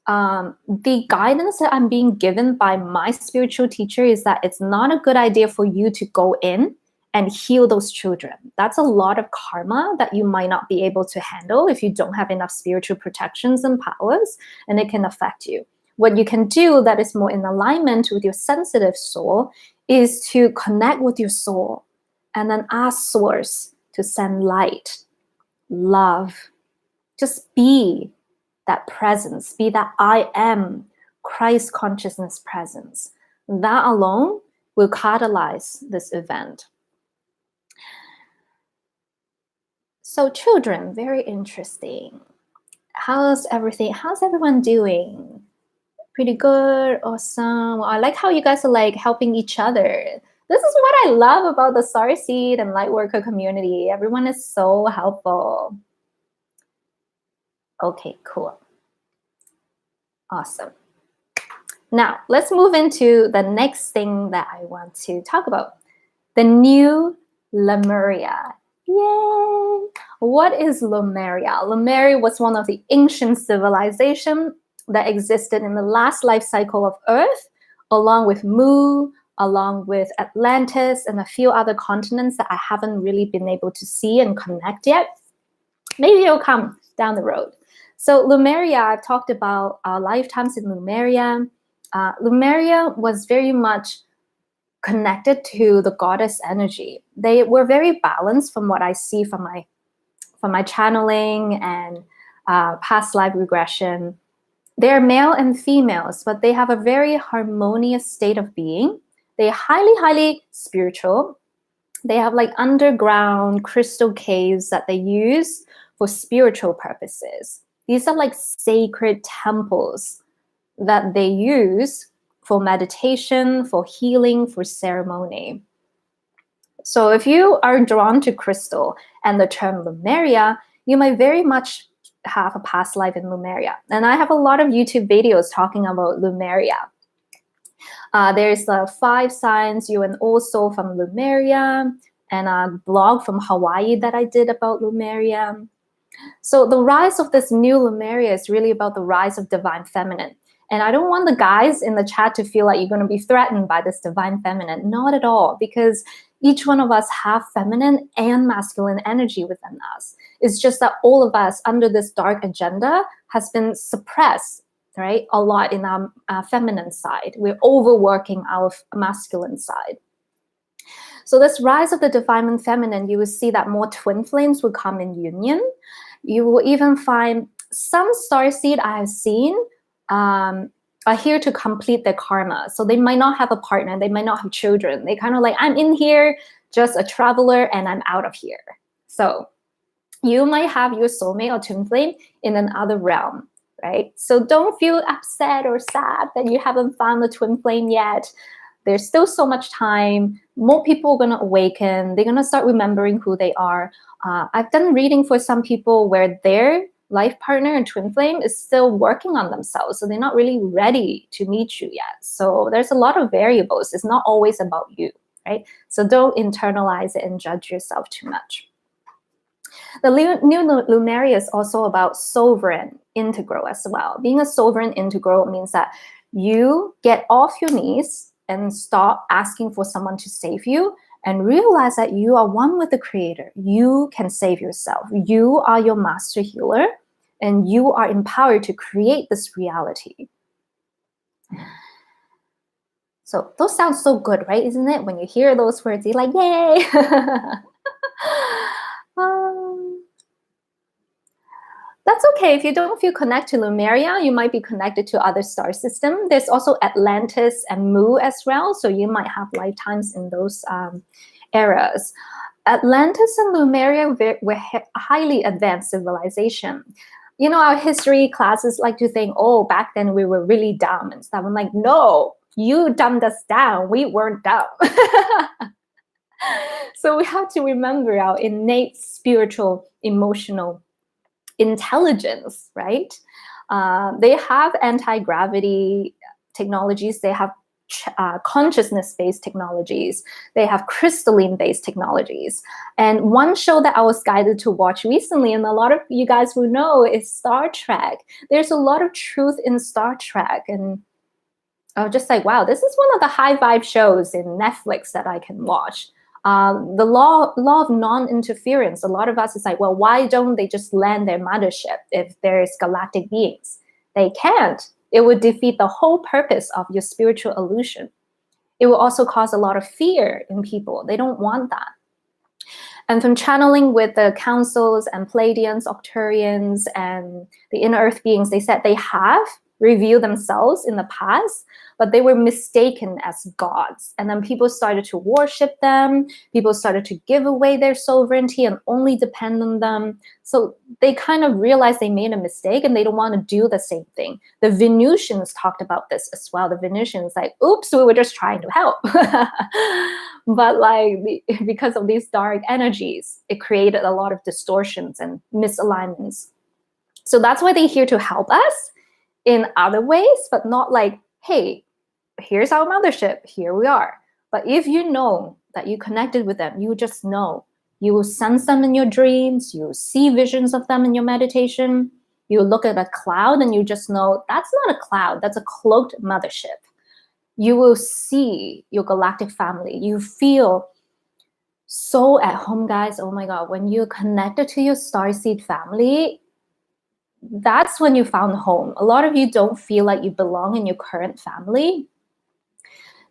The guidance that I'm being given by my spiritual teacher is that it's not a good idea for you to go in and heal those children. That's a lot of karma that you might not be able to handle if you don't have enough spiritual protections and powers, and it can affect you. What you can do that is more in alignment with your sensitive soul is to connect with your soul and then ask Source to send light, love. Just be that presence, be that I am Christ consciousness presence. That alone will catalyze this event. So children, very interesting. How's everyone doing? Pretty good, awesome. Well, I like how you guys are like helping each other. This is what I love about the Starseed and Lightworker community. Everyone is so helpful. Okay, cool. Awesome. Now, let's move into the next thing that I want to talk about. The new Lemuria. Yay! What is Lemuria? Lemuria was one of the ancient civilizations that existed in the last life cycle of Earth, along with Mu, along with Atlantis, and a few other continents that I haven't really been able to see and connect yet. Maybe it'll come down the road. So Lemuria, I've talked about our lifetimes in Lemuria. Lemuria was very much connected to the goddess energy. They were very balanced from what I see from my channeling and past life regression. They're male and females, but they have a very harmonious state of being. They're highly, highly spiritual. They have like underground crystal caves that they use for spiritual purposes. These are like sacred temples that they use for meditation, for healing, for ceremony. So if you are drawn to crystal and the term Lemuria, you might very much have a past life in Lemuria. And I have a lot of YouTube videos talking about Lemuria. There's 5 signs you're an old soul from Lemuria, and a blog from Hawaii that I did about Lemuria. So the rise of this new Lemuria is really about the rise of divine feminine. And I don't want the guys in the chat to feel like you're going to be threatened by this divine feminine. Not at all, because each one of us have feminine and masculine energy within us. It's just that all of us under this dark agenda has been suppressed, right? A lot in our feminine side. We're overworking our masculine side. So this rise of the divine feminine, you will see that more twin flames will come in union. You will even find some starseed I have seen are here to complete their karma. So they might not have a partner, they might not have children. They kind of like, I'm in here, just a traveler, and I'm out of here. So you might have your soulmate or twin flame in another realm, right? So don't feel upset or sad that you haven't found the twin flame yet. There's still so much time. More people are going to awaken. They're going to start remembering who they are. I've done reading for some people where their life partner and twin flame is still working on themselves. So they're not really ready to meet you yet. So there's a lot of variables. It's not always about you, right? So don't internalize it and judge yourself too much. The new Lemuria is also about sovereign integral as well. Being a sovereign integral means that you get off your knees and stop asking for someone to save you and realize that you are one with the creator. You can save yourself. You are your master healer and you are empowered to create this reality. So those sound so good, right? Isn't it? When you hear those words, you're like, yay! That's okay. If you don't feel connected to Lemuria, you might be connected to other star systems. There's also Atlantis and Mu as well. So you might have lifetimes in those eras. Atlantis and Lemuria were highly advanced civilization. You know, our history classes like to think, oh, back then we were really dumb and stuff. I'm like, no, you dumbed us down. We weren't dumb. So we have to remember our innate spiritual, emotional intelligence, right? They have anti-gravity technologies. They have consciousness-based technologies. They have crystalline-based technologies. And one show that I was guided to watch recently, and a lot of you guys will know, is Star Trek. There's a lot of truth in Star Trek. And I was just like, wow, this is one of the high vibe shows in Netflix that I can watch. The law of non-interference, a lot of us is like, well, why don't they just land their mothership if there's galactic beings? They can't. It would defeat the whole purpose of your spiritual illusion. It will also cause a lot of fear in people. They don't want that. And from channeling with the councils and Pleiadians, Octurians, and the inner earth beings, they said they have revealed themselves in the past, but they were mistaken as gods. And then people started to worship them. People started to give away their sovereignty and only depend on them. So they kind of realized they made a mistake and they don't want to do the same thing. The Venusians talked about this as well. The Venusians like, oops, we were just trying to help. But like because of these dark energies, it created a lot of distortions and misalignments. So that's why they're here to help us in other ways, but not like, hey, here's our mothership, here we are. But if you know that you connected with them, you just know You will sense them in your dreams. You see visions of them in your meditation. You look at a cloud and you just know that's not a cloud, that's a cloaked mothership. You will see your galactic family. You feel so at home, guys. Oh my God, when you're connected to your starseed family, that's when you found home. A lot of you don't feel like you belong in your current family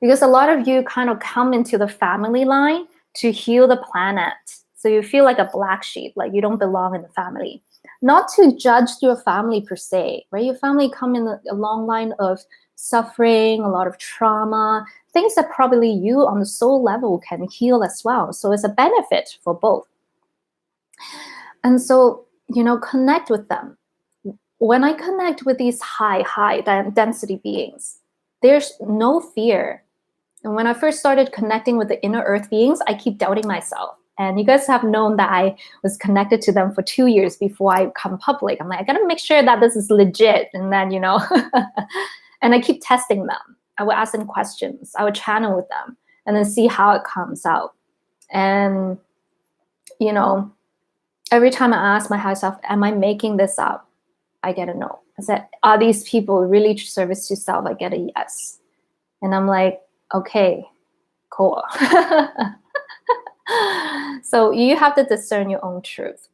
because a lot of you kind of come into the family line to heal the planet. So you feel like a black sheep, like you don't belong in the family. Not to judge your family per se, right? Your family come in a long line of suffering, a lot of trauma, things that probably you on the soul level can heal as well. So it's a benefit for both. And so, connect with them. When I connect with these high density beings, there's no fear. And when I first started connecting with the inner earth beings, I keep doubting myself. And you guys have known that I was connected to them for 2 years before I come public. I'm like, I gotta make sure that this is legit. And then, and I keep testing them. I would ask them questions. I would channel with them and then see how it comes out. And, every time I ask my higher self, am I making this up? I get a no. I said, are these people really service to self? I get a yes. And I'm like, okay, cool. So you have to discern your own truth.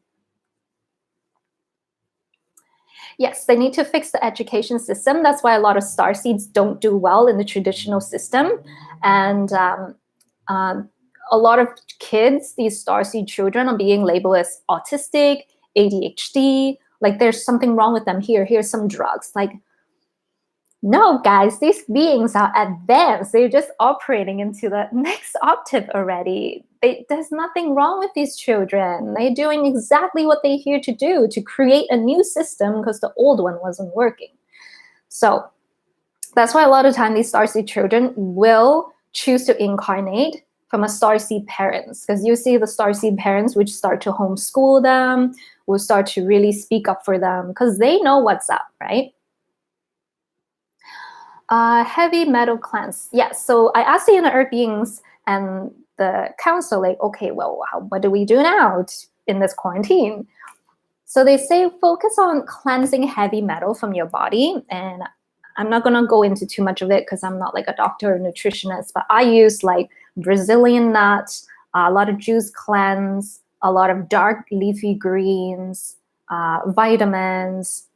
Yes, they need to fix the education system. That's why a lot of starseeds don't do well in the traditional system. And a lot of kids, these starseed children, are being labeled as autistic, ADHD, like there's something wrong with them here. Here's some drugs. Like, no, guys, these beings are advanced. They're just operating into the next octave already. There's nothing wrong with these children. They're doing exactly what they're here to do, to create a new system because the old one wasn't working. So that's why a lot of time these starseed children will choose to incarnate from a starseed parents, because you see the starseed parents which start to homeschool them, will start to really speak up for them because they know what's up, right? Heavy metal cleanse. Yes. So I asked the inner earth beings and the council, like, okay, well, what do we do now in this quarantine? So they say focus on cleansing heavy metal from your body. And I'm not going to go into too much of it because I'm not like a doctor or nutritionist, but I use like Brazilian nuts, a lot of juice cleanse, a lot of dark leafy greens, vitamins,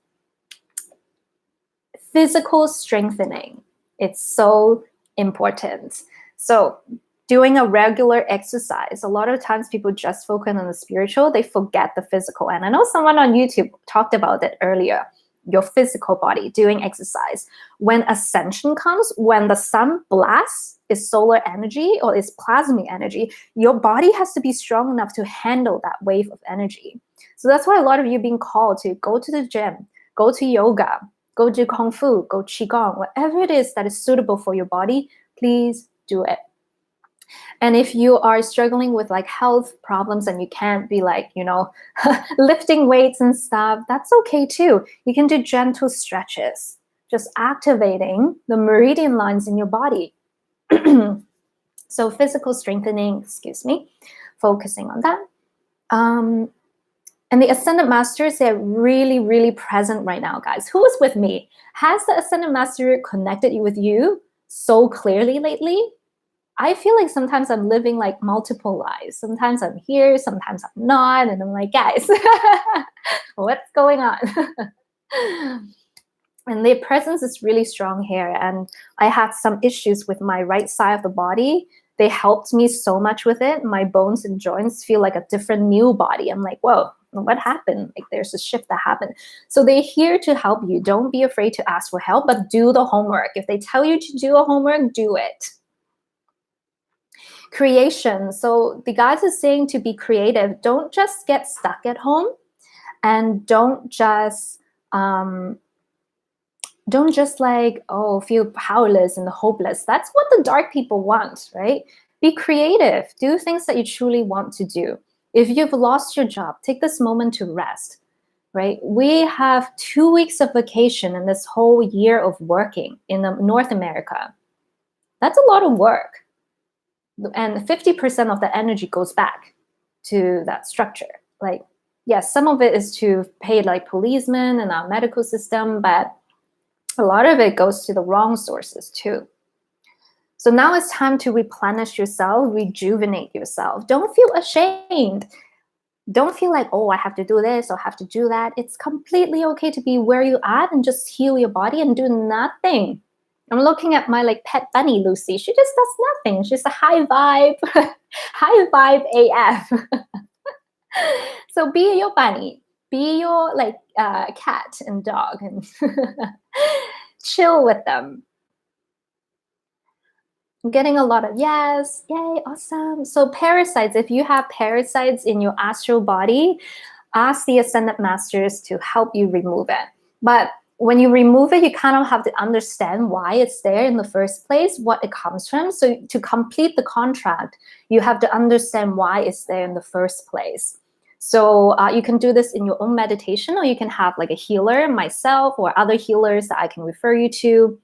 physical strengthening. It's so important. So doing a regular exercise, a lot of times people just focus on the spiritual, they forget the physical. And I know someone on YouTube talked about it earlier, your physical body, doing exercise. When ascension comes, when the sun blasts, is solar energy or is plasmic energy, your body has to be strong enough to handle that wave of energy. So that's why a lot of you being called to go to the gym, go to yoga, go do Kung Fu, go Qigong, whatever it is that is suitable for your body, please do it. And if you are struggling with like health problems and you can't be like, lifting weights and stuff, that's okay too. You can do gentle stretches, just activating the meridian lines in your body. So physical strengthening, focusing on that. And the Ascended Masters, they're really, really present right now, guys. Who is with me? Has the Ascended Master connected with you so clearly lately? I feel like sometimes I'm living like multiple lives. Sometimes I'm here, sometimes I'm not. And I'm like, guys, what's going on? And their presence is really strong here. And I had some issues with my right side of the body. They helped me so much with it. My bones and joints feel like a different new body. I'm like, whoa, what happened? Like there's a shift that happened. So they're here to help you. Don't be afraid to ask for help, but do the homework. If they tell you to do a homework, do it. Creation. So the guys are saying to be creative. Don't just get stuck at home, and don't just feel powerless and hopeless. That's what the dark people want, right? Be creative. Do things that you truly want to do. If you've lost your job, take this moment to rest, right? We have 2 weeks of vacation in this whole year of working in North America. That's a lot of work. And 50% of the energy goes back. to that structure. Like, yes, some of it is to pay like policemen and our medical system, but a lot of it goes to the wrong sources too. So now it's time to replenish yourself, rejuvenate yourself. Don't feel ashamed. Don't feel like, oh, I have to do this or have to do that. It's completely okay to be where you're at and just heal your body and do nothing. I'm looking at my like pet bunny, Lucy. She just does nothing. She's a high vibe, high vibe AF. So be your bunny. Be your like cat and dog and chill with them. I'm getting a lot of yes, yay, awesome. So parasites, if you have parasites in your astral body, ask the Ascended Masters to help you remove it. But when you remove it, you kind of have to understand why it's there in the first place, what it comes from. So to complete the contract, you have to understand why it's there in the first place. So you can do this in your own meditation, or you can have like a healer, myself, or other healers that I can refer you to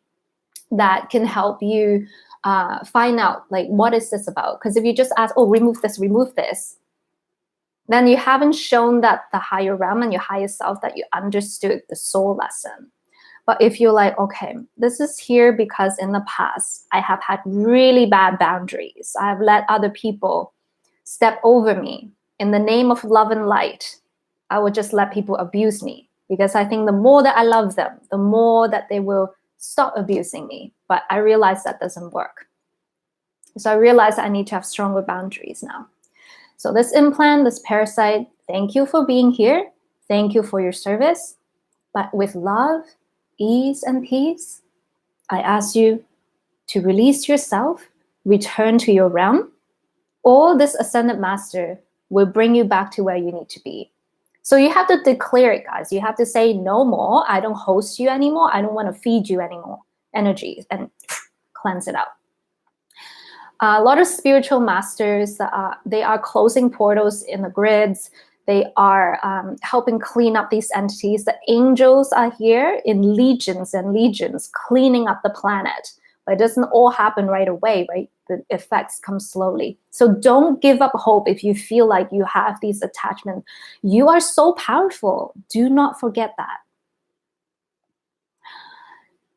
that can help you find out like what is this about. Because if you just ask, oh, remove this, then you haven't shown that the higher realm and your higher self that you understood the soul lesson. But if you're like, okay, this is here because in the past I have had really bad boundaries, I have let other people step over me in the name of love and light, I would just let people abuse me, because I think the more that I love them, the more that they will stop abusing me. But I realize that doesn't work. So I realize I need to have stronger boundaries now. So this implant, this parasite, thank you for being here. Thank you for your service. But with love, ease, and peace, I ask you to release yourself, return to your realm. All this Ascended Master will bring you back to where you need to be. So you have to declare it, guys. You have to say, no more. I don't host you anymore. I don't want to feed you anymore energy, and cleanse it out. A lot of spiritual masters, they are closing portals in the grids. They are helping clean up these entities. The angels are here in legions and legions, cleaning up the planet. But it doesn't all happen right away, right? The effects come slowly. So don't give up hope if you feel like you have these attachments. You are so powerful. Do not forget that.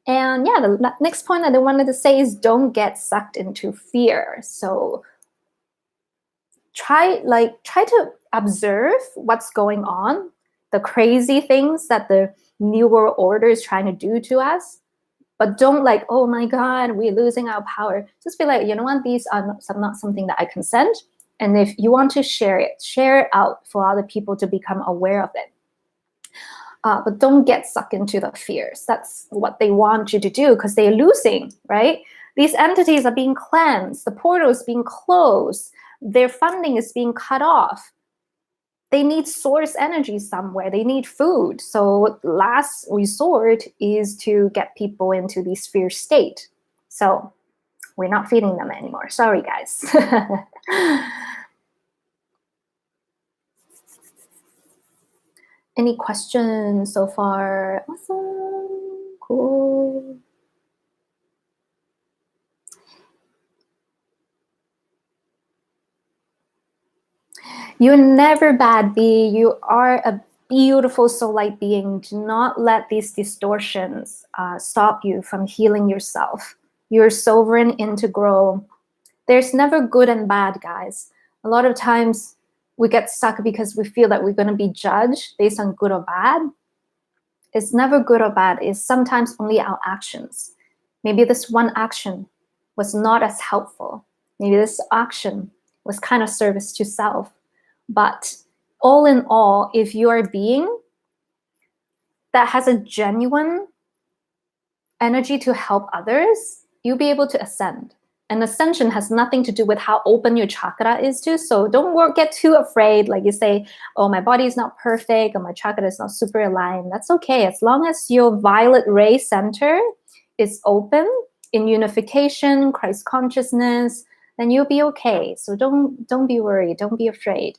And yeah, the next point that I wanted to say is don't get sucked into fear. So try to observe what's going on, the crazy things that the New World Order is trying to do to us. But don't like, oh my God, we're losing our power. Just be like, you know what, these are not something that I consent. And if you want to share it out for other people to become aware of it. But don't get sucked into the fears. That's what they want you to do, because they're losing, right? These entities are being cleansed. The portal is being closed. Their funding is being cut off. They need source energy somewhere. They need food. So last resort is to get people into the fear state. So we're not feeding them anymore. Sorry, guys. Any questions so far? Awesome. Cool. You're never bad, B. You are a beautiful soul light being. Do not let these distortions stop you from healing yourself. You're sovereign, integral. There's never good and bad, guys. A lot of times we get stuck because we feel that we're going to be judged based on good or bad. It's never good or bad. It's sometimes only our actions. Maybe this one action was not as helpful. Maybe this action was kind of service to self. But all in all, if you are a being that has a genuine energy to help others, you'll be able to ascend. And ascension has nothing to do with how open your chakra is to. So don't get too afraid. Like you say, oh, my body is not perfect, or my chakra is not super aligned. That's okay. As long as your violet ray center is open in unification, Christ consciousness, then you'll be okay. So don't be worried. Don't be afraid.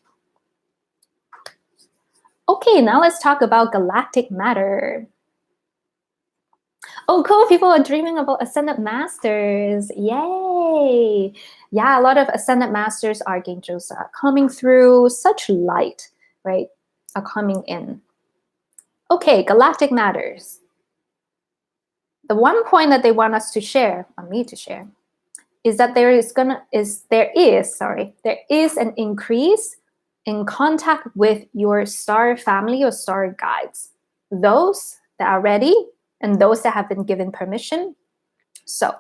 Okay, now let's talk about galactic matter. Oh, cool. People are dreaming about Ascended Masters. Yay. yeah, a lot of ascended masters, archangels are coming through. Such light, right, are coming in. Okay, galactic matters. The one point that they want us to share, or me to share, is that there is an increase in contact with your star family or star guides, those that are ready and those that have been given permission. So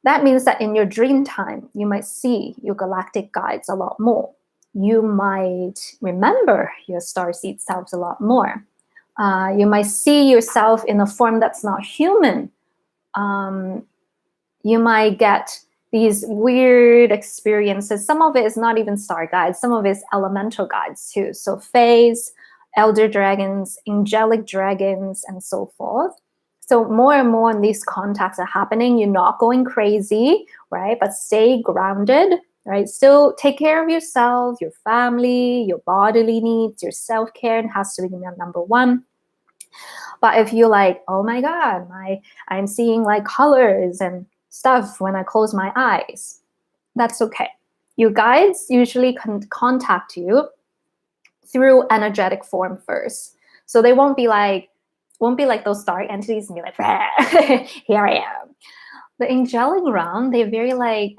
that means that in your dream time, you might see your galactic guides a lot more. You might remember your starseed selves a lot more. You might see yourself in a form that's not human. You might get these weird experiences. Some of it is not even star guides. Some of it is elemental guides too. So fays, elder dragons, angelic dragons, and so forth. So more and more in these contacts are happening. You're not going crazy, right? But stay grounded, right? Still take care of yourself, your family, your bodily needs, your self-care has to be number one. But if you're like, oh my God, I'm seeing like colors and stuff when I close my eyes, that's okay. Your guides usually contact you through energetic form first. So they won't be like those dark entities and be like, here I am. The angelic realm, they're very like,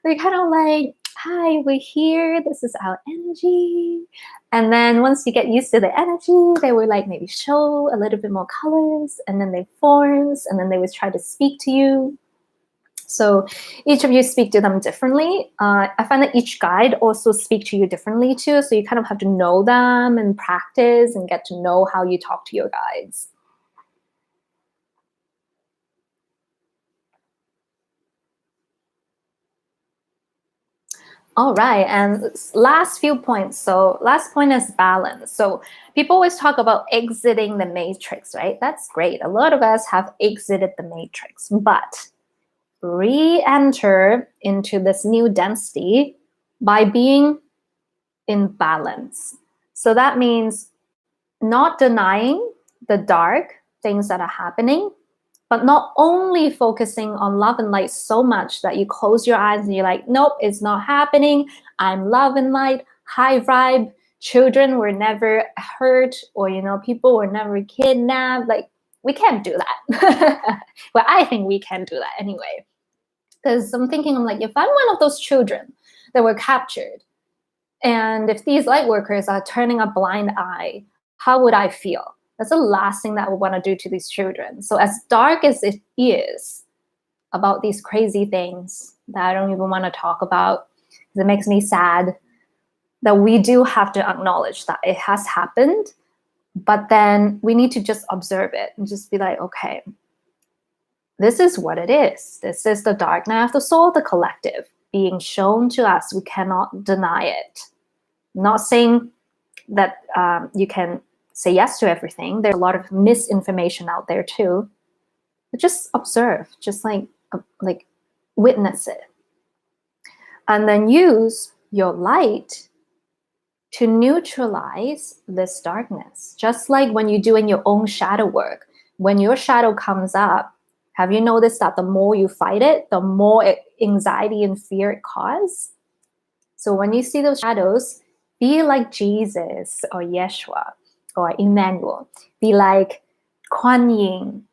they're kind of like, hi, we're here. This is our energy. And then once you get used to the energy, they will like maybe show a little bit more colors, and then they forms, and then they would try to speak to you. So each of you speak to them differently. I find that each guide also speak to you differently too. So you kind of have to know them and practice and get to know how you talk to your guides. All right, and last few points. So last point is balance. So people always talk about exiting the matrix, right? That's great. A lot of us have exited the matrix, but re-enter into this new density by being in balance. So that means not denying the dark things that are happening, but not only focusing on love and light so much that you close your eyes and you're like, nope, it's not happening. I'm love and light, high vibe. Children were never hurt, or, people were never kidnapped. Like, we can't do that. Well, I think we can do that anyway. Because I'm like, if I'm one of those children that were captured, and if these light workers are turning a blind eye, how would I feel? That's the last thing that I would want to do to these children. So as dark as it is about these crazy things that I don't even want to talk about, because it makes me sad, that we do have to acknowledge that it has happened, but then we need to just observe it and just be like, okay, this is what it is. This is the dark night of the soul, the collective, being shown to us. We cannot deny it. I'm not saying that you can say yes to everything. There's a lot of misinformation out there too. But just observe, just like witness it. And then use your light to neutralize this darkness. Just like when you're doing your own shadow work, when your shadow comes up, have you noticed that the more you fight it, the more anxiety and fear it causes? So when you see those shadows, be like Jesus or Yeshua or Emmanuel. Be like Kuan Yin.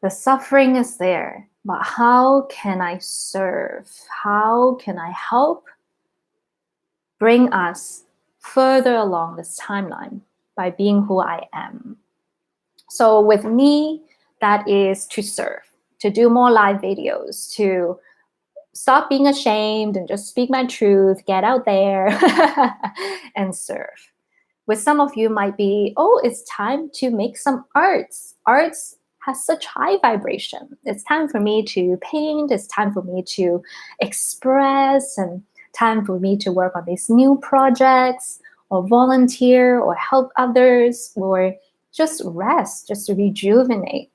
The suffering is there, but how can I serve? How can I help bring us further along this timeline by being who I am? So with me, that is to serve, to do more live videos, to stop being ashamed and just speak my truth, get out there and serve. With some of you might be, oh, it's time to make some arts. Arts has such high vibration. It's time for me to paint. It's time for me to express, and time for me to work on these new projects, or volunteer, or help others, or just rest, just to rejuvenate.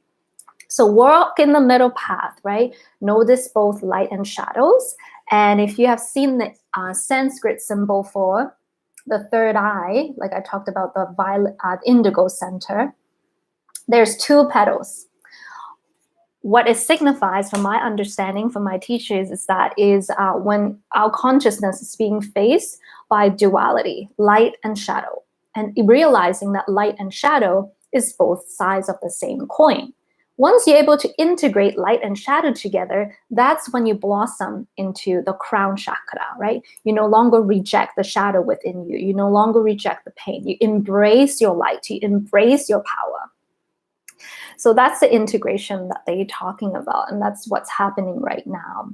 So walk in the middle path, right? Notice both light and shadows. And if you have seen the Sanskrit symbol for the third eye, like I talked about the violet, indigo center, there's two petals. what it signifies, from my understanding, from my teachers, is that when our consciousness is being faced by duality, light and shadow, and realizing that light and shadow is both sides of the same coin. Once you're able to integrate light and shadow together, that's when you blossom into the crown chakra, right? You no longer reject the shadow within you. You no longer reject the pain. You embrace your light. You embrace your power. So that's the integration that they're talking about, and that's what's happening right now.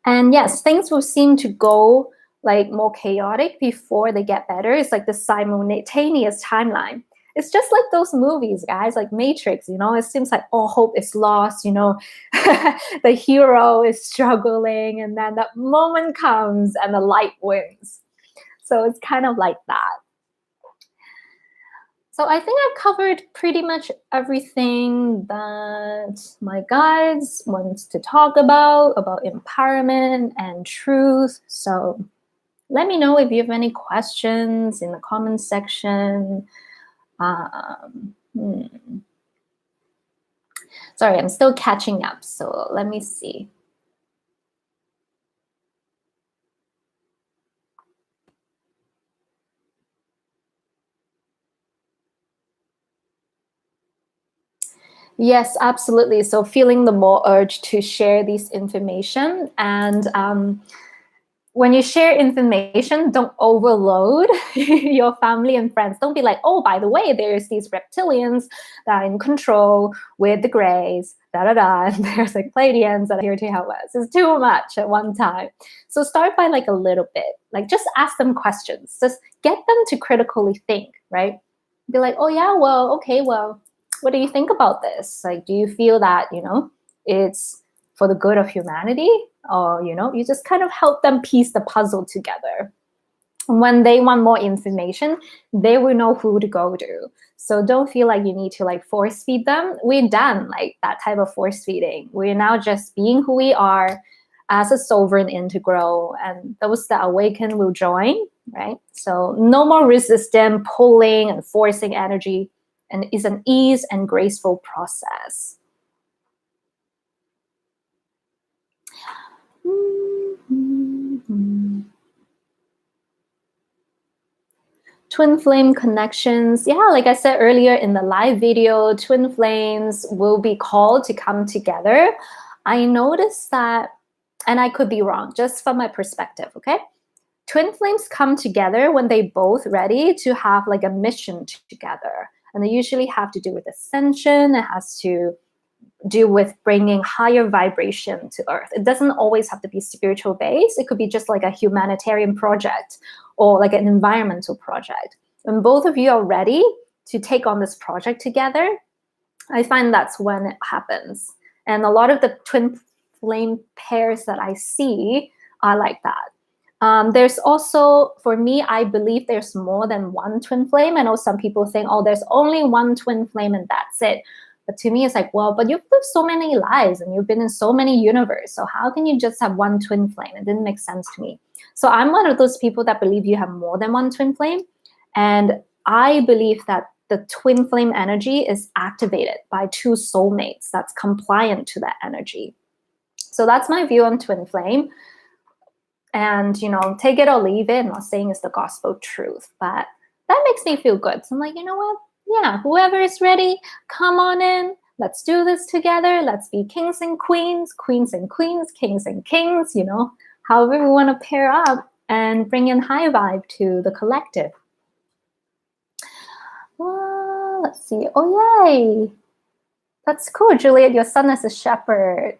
And yes, things will seem to go like more chaotic before they get better. It's like the simultaneous timeline. It's just like those movies, guys, like Matrix, it seems like all hope is lost, the hero is struggling, and then that moment comes and the light wins. So it's kind of like that. So I think I've covered pretty much everything that my guides wants to talk about empowerment and truth. So let me know if you have any questions in the comment section. Sorry, I'm still catching up, so let me see. Yes, absolutely. So feeling the more urge to share this information, and when you share information, don't overload your family and friends. Don't be like, oh, by the way, there's these reptilians that are in control with the Greys, and there's like Pleiadians that are here to help us. It's too much at one time. So start by like a little bit, like just ask them questions. Just get them to critically think, right? Be like, oh yeah, well, okay, well, what do you think about this? Like, do you feel that, it's for the good of humanity? Or, you just kind of help them piece the puzzle together. When they want more information, they will know who to go to. So don't feel like you need to like force feed them. We're done like that type of force feeding. We're now just being who we are as a sovereign integral, and those that awaken will join, right? So no more resistance, pulling and forcing energy, and it's an ease and graceful process. Twin flame connections. Yeah, like I said earlier in the live video, twin flames will be called to come together. I noticed that, and I could be wrong, just from my perspective, okay? Twin flames come together when they both ready to have like a mission together. And they usually have to do with ascension. It has to do with bringing higher vibration to Earth. It doesn't always have to be spiritual based. It could be just like a humanitarian project or like an environmental project. When both of you are ready to take on this project together, I find that's when it happens. And a lot of the twin flame pairs that I see are like that. There's also, for me, I believe there's more than one twin flame. I know some people think, oh, there's only one twin flame and that's it. But to me, it's like, well, but you've lived so many lives and you've been in so many universes. So how can you just have one twin flame? It didn't make sense to me. So I'm one of those people that believe you have more than one twin flame. And I believe that the twin flame energy is activated by two soulmates that's compliant to that energy. So that's my view on twin flame. And, take it or leave it. I'm not saying it's the gospel truth, but that makes me feel good. So I'm like, you know what? Yeah, whoever is ready, come on in. Let's do this together. Let's be kings and queens, queens and queens, kings and kings, however we want to pair up and bring in high vibe to the collective. Well, let's see. Oh, yay. That's cool, Juliet. Your son is a shepherd.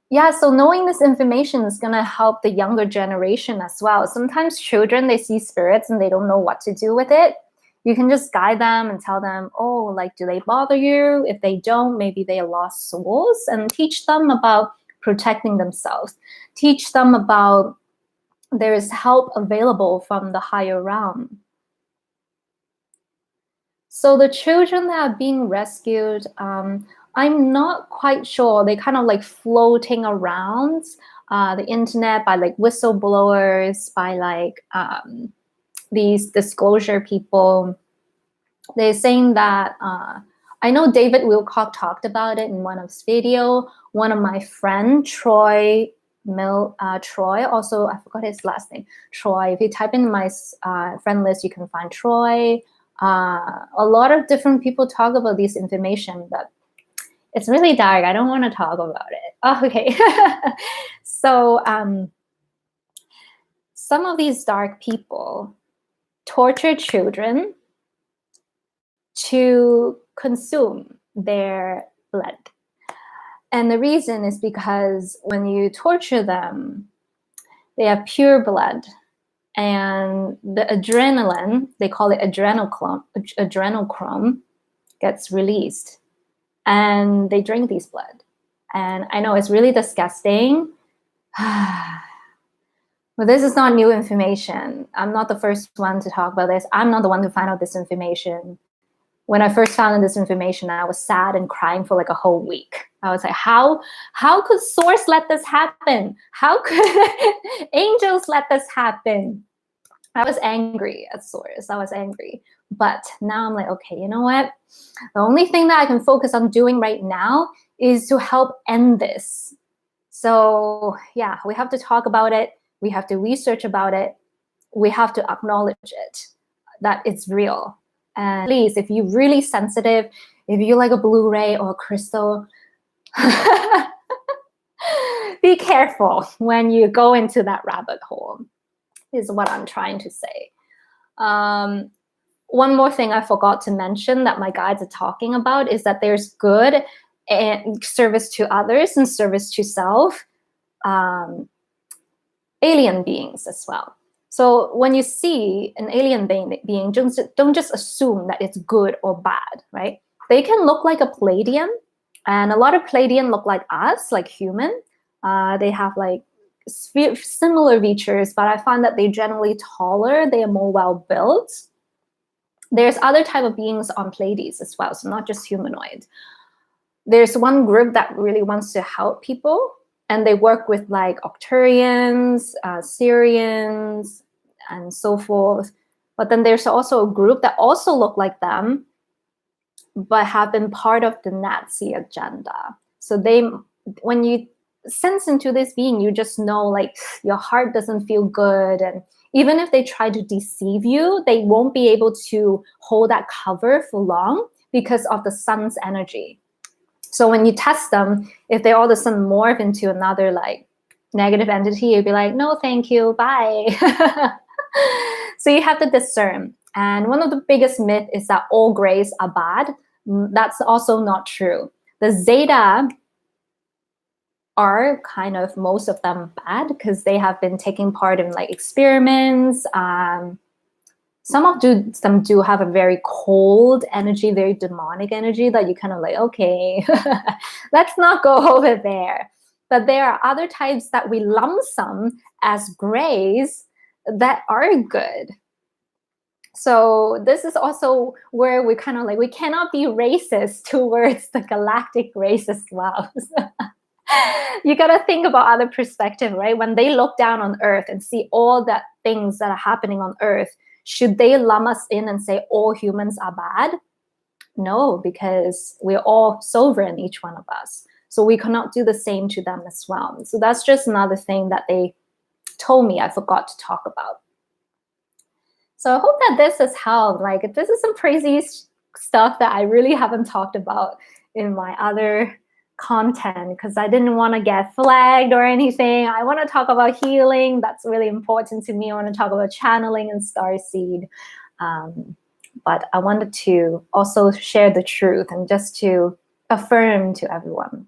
Yeah, so knowing this information is going to help the younger generation as well. Sometimes children, they see spirits and they don't know what to do with it. You can just guide them and tell them, oh, like, do they bother you? If they don't, maybe they are lost souls, and teach them about protecting themselves. Teach them about there is help available from the higher realm. So the children that are being rescued, I'm not quite sure. They kind of like floating around the internet by like whistleblowers, by like these disclosure people. They're saying that I know David Wilcock talked about it in one of his video. One of my friend, Troy, also, I forgot his last name, Troy. If you type in my friend list, you can find Troy. A lot of different people talk about this information, but it's really dark. I don't want to talk about it. Oh, okay. So some of these dark people torture children to consume their blood. And the reason is because when you torture them, they have pure blood. And the adrenaline, they call it adrenochrome, gets released. And they drink these blood. And I know it's really disgusting. But this is not new information. I'm not the first one to talk about this. I'm not the one to find out this information. When I first found out this information, I was sad and crying for like a whole week. I was like, how could Source let this happen? How could angels let this happen? I was angry at Source. I was angry. But now I'm like, okay, you know what? The only thing that I can focus on doing right now is to help end this. So yeah, we have to talk about it. We have to research about it. We have to acknowledge it, that it's real. And please, if you're really sensitive, if you like a Blu-ray or a crystal, be careful when you go into that rabbit hole, is what I'm trying to say. One more thing I forgot to mention that my guides are talking about is that there's good and service to others and service to self, alien beings as well. So when you see an alien being, don't just assume that it's good or bad, right? They can look like a Pleiadian, and a lot of Pleiadian look like us, like human. They have like similar features, but I find that they're generally taller. They are more well built. There's other type of beings on Pleiades as well, so not just humanoid. There's one group that really wants to help people, and they work with like Octurians, Syrians, and so forth. But then there's also a group that also look like them, but have been part of the Nazi agenda. So when you sense into this being, you just know like your heart doesn't feel good. And even if they try to deceive you, they won't be able to hold that cover for long because of the sun's energy. So when you test them, if they all of a sudden morph into another like negative entity, you'd be like, no, thank you, bye. So you have to discern. And one of the biggest myths is that all grays are bad. That's also not true. The Zeta are kind of, most of them, bad because they have been taking part in like experiments. Some of them do have a very cold energy, very demonic energy that you kind of like, okay, let's not go over there. But there are other types that we lump sum as grays that are good. So this is also where we kind of like, we cannot be racist towards the galactic race as well. You got to think about other perspective, right? When they look down on Earth and see all the things that are happening on Earth, should they lump us in and say all humans are bad? No, because we're all sovereign, each one of us. So we cannot do the same to them as well. So that's just another thing that they told me I forgot to talk about. So I hope that this has helped. Like, this is some crazy stuff that I really haven't talked about in my other content because I didn't want to get flagged or anything. I want to talk about healing. That's really important to me. I want to talk about channeling and starseed. But I wanted to also share the truth and just to affirm to everyone.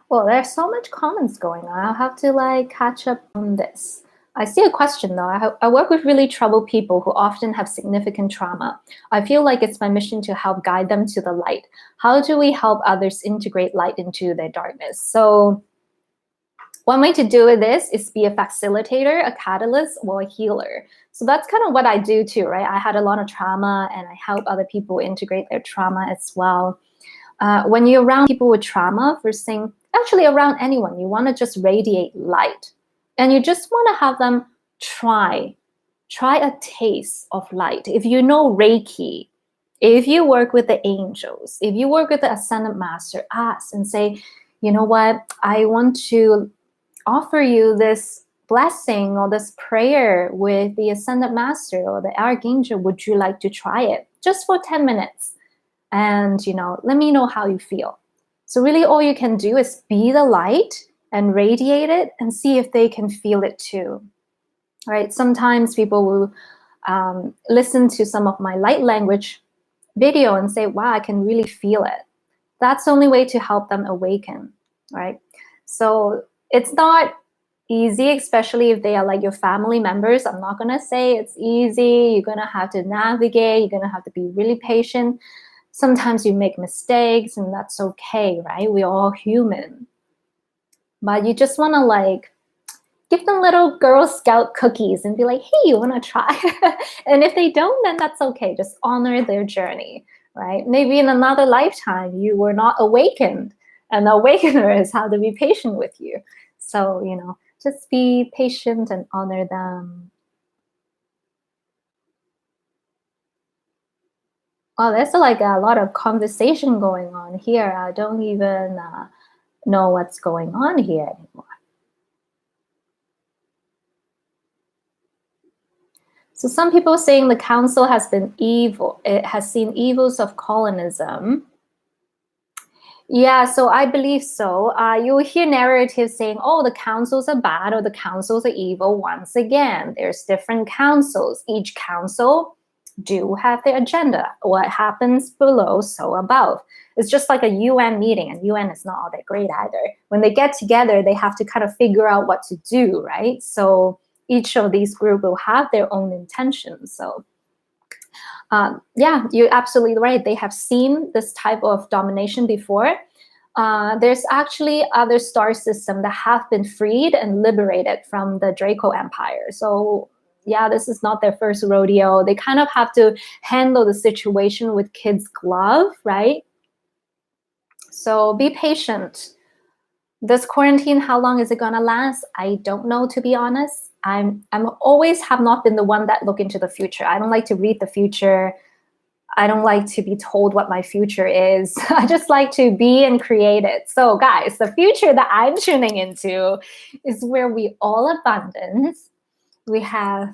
Well, there's so much comments going on. I'll have to like catch up on this. I see a question though. I work with really troubled people who often have significant trauma. I feel like it's my mission to help guide them to the light. How do we help others integrate light into their darkness? So one way to do this is be a facilitator, a catalyst, or a healer. So that's kind of what I do too, right? I had a lot of trauma and I help other people integrate their trauma as well. When you're around people with trauma, first thing, actually around anyone, you want to just radiate light. And you just want to have them try try a taste of light. If you know Reiki, if you work with the angels, if you work with the Ascended Master, ask and say, you know what, I want to offer you this blessing or this prayer with the Ascended Master or the Archangel. Would you like to try it? Just for 10 minutes. And, let me know how you feel. So really all you can do is be the light and radiate it and see if they can feel it too. Right? Sometimes people will listen to some of my light language video and say, wow, I can really feel it. That's the only way to help them awaken, right? So it's not easy, especially if they are like your family members. I'm not going to say it's easy. You're going to have to navigate. You're going to have to be really patient. Sometimes you make mistakes, and that's okay, right? We're all human. But you just want to give them little Girl Scout cookies and be like, hey, you want to try? And if they don't, then that's okay. Just honor their journey, right? Maybe in another lifetime, you were not awakened, and the awakener is how to be patient with you. So, just be patient and honor them. Oh, there's a lot of conversation going on here. I don't even know what's going on here anymore. So some people saying the council has been evil. It has seen evils of colonism. Yeah, so I believe so. You'll hear narratives saying, oh, the councils are bad or the councils are evil. Once again, there's different councils. Each council do have their agenda. What happens below, so above. It's just like a UN meeting, and UN is not all that great either. When they get together, they have to kind of figure out what to do, right? So each of these groups will have their own intentions. So yeah, you're absolutely right. They have seen this type of domination before. There's actually other star systems that have been freed and liberated from the Draco Empire. So yeah, this is not their first rodeo. They kind of have to handle the situation with kids' glove, right? So be patient. This quarantine, how long is it gonna last? I don't know, to be honest. I'm always have not been the one that look into the future. I don't like to read the future. I don't like to be told what my future is. I just like to be and create it. So guys, the future that I'm tuning into is where we all abundance. We have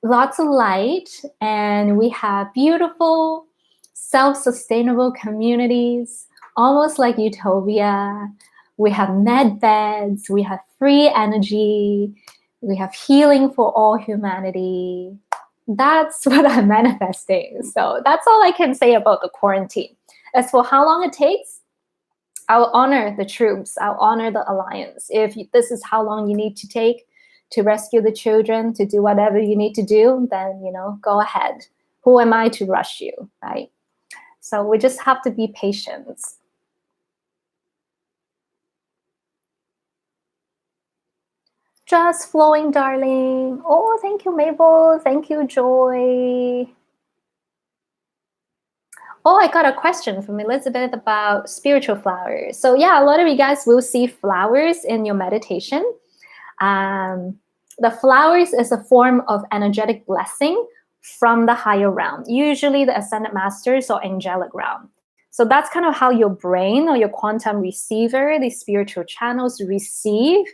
lots of light, and we have beautiful, self-sustainable communities, almost like utopia. We have med beds, we have free energy, we have healing for all humanity. That's what I'm manifesting. So that's all I can say about the quarantine. As for how long it takes, I'll honor the troops. I'll honor the alliance. If this is how long you need to take to rescue the children, to do whatever you need to do, then, go ahead. Who am I to rush you, right? So we just have to be patient. Just flowing, darling. Oh, thank you, Mabel. Thank you, Joy. Oh, I got a question from Elizabeth about spiritual flowers. So yeah, a lot of you guys will see flowers in your meditation. The flowers is a form of energetic blessing from the higher realm, usually the Ascended Masters or angelic realm. So that's kind of how your brain or your quantum receiver, these spiritual channels, receive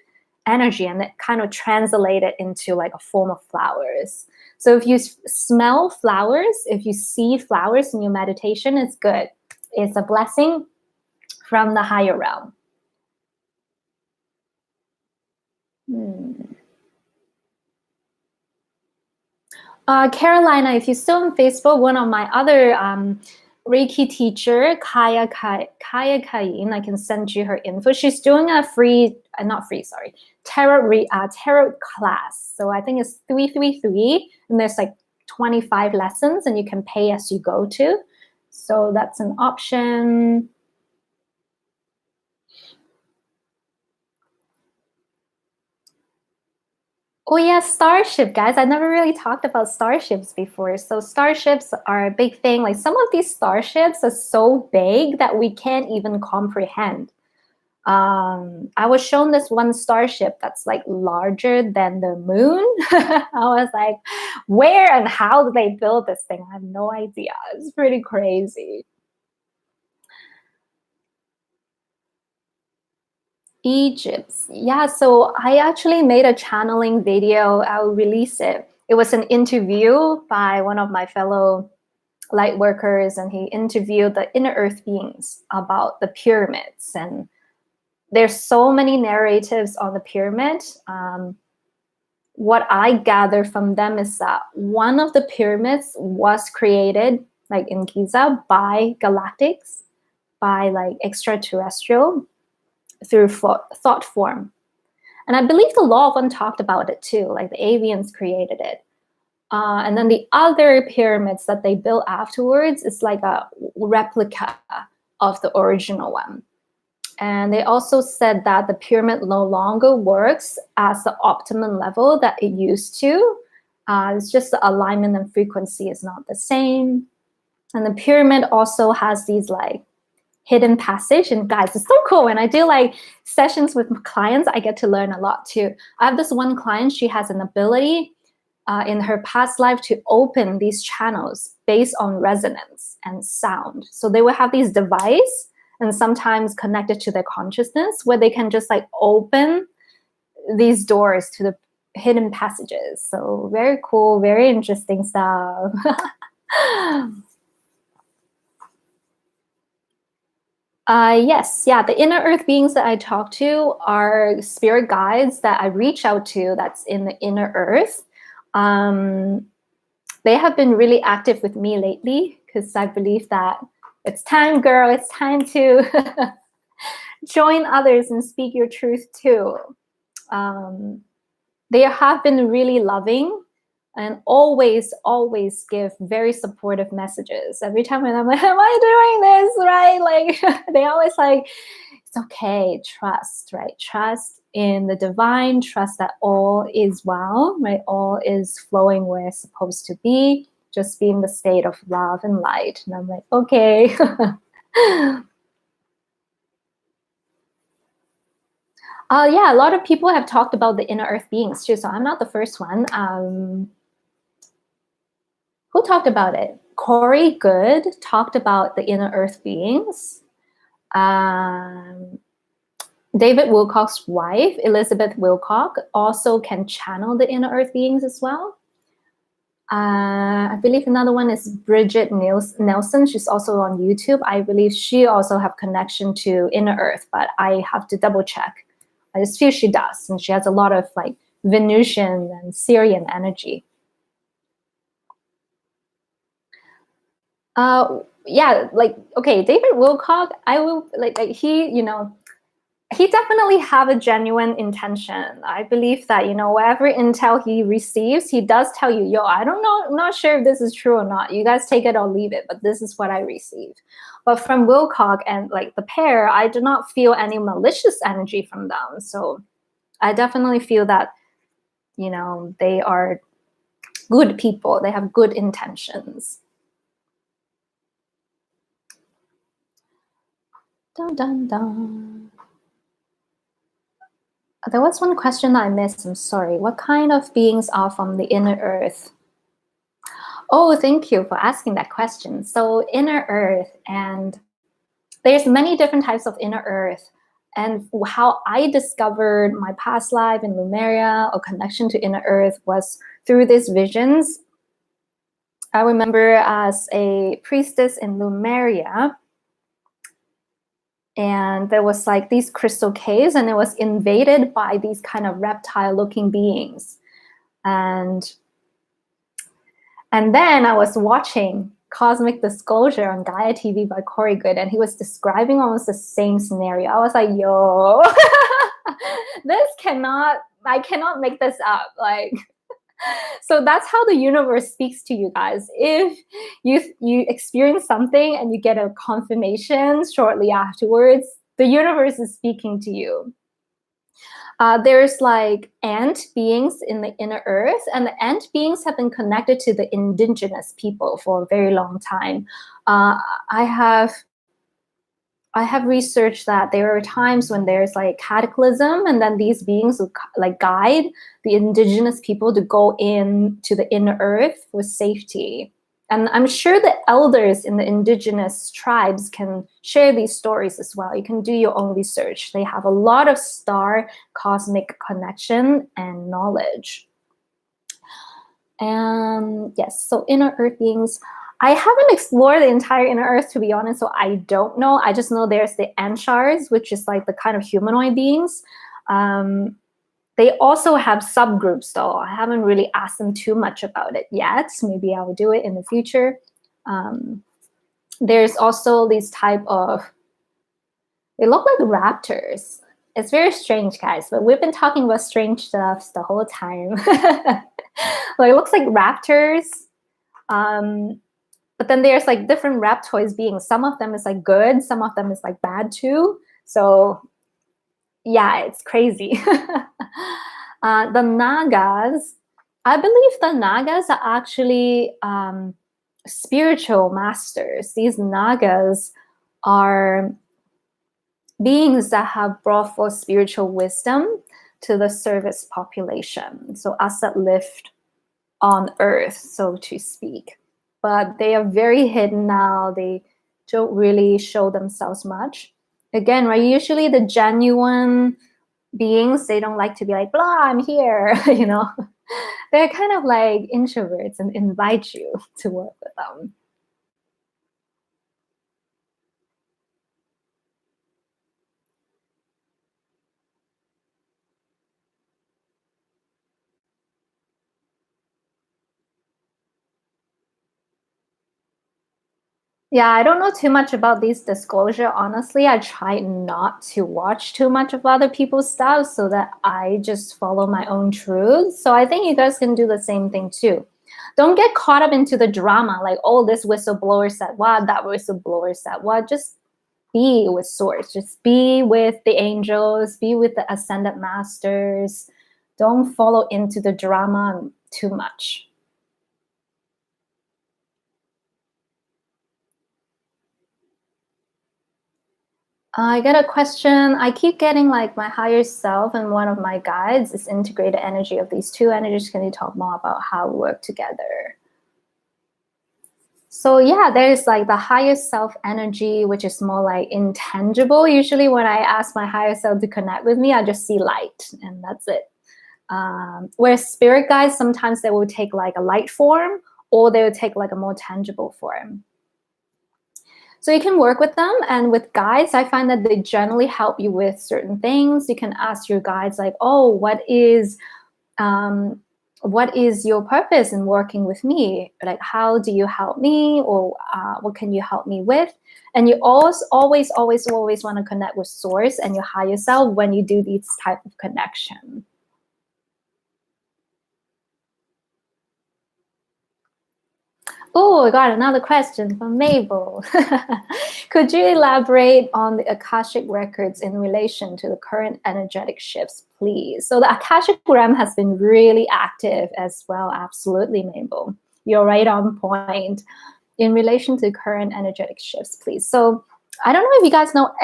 energy, and it kind of translate it into like a form of flowers. So if you smell flowers, if you see flowers in your meditation, it's good. It's a blessing from the higher realm. Carolina, if you're still on Facebook, one of my other Reiki teacher, Kaya Kayin, I can send you her info. She's doing a tarot class. So I think it's 333, and there's like 25 lessons, and you can pay as you go to. So that's an option. Oh yeah, Starship, guys. I never really talked about starships before. So starships are a big thing. Like some of these starships are so big that we can't even comprehend. I was shown this one starship that's like larger than the moon. I was like, where and how did they build this thing? I have no idea. It's pretty crazy. Egypt. Yeah, so I actually made a channeling video. I'll release it. It was an interview by one of my fellow light workers, and he interviewed the inner earth beings about the pyramids. And there's so many narratives on the pyramid. What I gather from them is that one of the pyramids was created, like in Giza, by galactics, by like extraterrestrial, through thought form. And I believe the Law of One talked about it too, like the avians created it. And then the other pyramids that they built afterwards is like a replica of the original one. And they also said that the pyramid no longer works as the optimum level that it used to. It's just the alignment and frequency is not the same. And the pyramid also has these like hidden passage. And guys, it's so cool. When I do like sessions with clients, I get to learn a lot too. I have this one client, she has an ability in her past life to open these channels based on resonance and sound. So they will have these devices and sometimes connected to their consciousness where they can just like open these doors to the hidden passages. So very cool, very interesting stuff. Yes, yeah, the inner earth beings that I talk to are spirit guides that I reach out to that's in the inner earth. They have been really active with me lately because I believe that it's time, girl, it's time to join others and speak your truth too. They have been really loving and always give very supportive messages. Every time when I'm like, am I doing this right? Like they always like, it's okay, trust, right? Trust in the divine, trust that all is well, right? All is flowing where it's supposed to be, just be in the state of love and light. And I'm like, okay. Yeah, a lot of people have talked about the inner earth beings too, so I'm not the first one. Who talked about it? Corey Good talked about the inner earth beings. David Wilcock's wife, Elizabeth Wilcock, also can channel the inner earth beings as well. I believe another one is Bridget Nelson. She's also on YouTube. I believe she also have connection to inner earth, but I have to double check. I just feel she does, and she has a lot of like Venusian and Syrian energy. Yeah, like, okay, David Wilcock, I will like he, you know, he definitely have a genuine intention. I believe that, you know, whatever intel he receives, he does tell you, yo, I don't know, I'm not sure if this is true or not. You guys take it or leave it, but this is what I received. But from Wilcock and like the pair, I do not feel any malicious energy from them. So I definitely feel that, you know, they are good people. They have good intentions. Dun, dun, dun. There was one question that I missed. I'm sorry. What kind of beings are from the inner earth? Oh, thank you for asking that question. So inner earth, and there's many different types of inner earth. And how I discovered my past life in Lemuria or connection to inner earth was through these visions. I remember as a priestess in Lemuria, and there was like these crystal caves, and it was invaded by these kind of reptile looking beings. And then I was watching Cosmic Disclosure on Gaia TV by Corey Good, and he was describing almost the same scenario. I was like, yo, I cannot make this up. Like, so that's how the universe speaks to you guys. If you experience something and you get a confirmation shortly afterwards, the universe is speaking to you. There's like ant beings in the inner earth, and the ant beings have been connected to the indigenous people for a very long time. I I have researched that there are times when there's like cataclysm, and then these beings will like guide the indigenous people to go into the inner earth for safety. And I'm sure the elders in the indigenous tribes can share these stories as well. You can do your own research. They have a lot of star cosmic connection and knowledge. And yes, so inner earth beings. I haven't explored the entire inner earth, to be honest, so I don't know. I just know there's the Anshars, which is like the kind of humanoid beings. They also have subgroups, though. I haven't really asked them too much about it yet. Maybe I'll do it in the future. There's also these type of, they look like raptors. It's very strange, guys, but we've been talking about strange stuff the whole time. Like, it looks like raptors. But then there's like different reptoids beings. Some of them is like good, some of them is like bad too. So yeah, it's crazy. The Nagas, I believe the Nagas are actually spiritual masters. These Nagas are beings that have brought forth spiritual wisdom to the service population. So us that lived on Earth, so to speak. But they are very hidden now. They don't really show themselves much. Again, right, usually the genuine beings, they don't like to be like, blah, I'm here, you know. They're kind of like introverts and invite you to work with them. Yeah, I don't know too much about these disclosure. Honestly, I try not to watch too much of other people's stuff so that I just follow my own truth. So I think you guys can do the same thing too. Don't get caught up into the drama, like, oh, this whistleblower said what, that whistleblower said what. Just be with source. Just be with the angels, be with the ascended masters. Don't follow into the drama too much. I got a question. I keep getting like my higher self and one of my guides is integrated energy of these two energies. Can you talk more about how we work together? So yeah, there's like the higher self energy, which is more like intangible. Usually when I ask my higher self to connect with me, I just see light and that's it. Whereas spirit guides, sometimes they will take like a light form or they will take like a more tangible form. So you can work with them, and with guides, I find that they generally help you with certain things. You can ask your guides like, oh, what is your purpose in working with me? Like, how do you help me, or what can you help me with? And you always want to connect with source and your higher self when you do these type of connection. Oh, I got another question from Mabel. Could you elaborate on the Akashic records in relation to the current energetic shifts, please? So the Akashic realm has been really active as well. Absolutely, Mabel. You're right on point. In relation to current energetic shifts, please. So I don't know if you guys know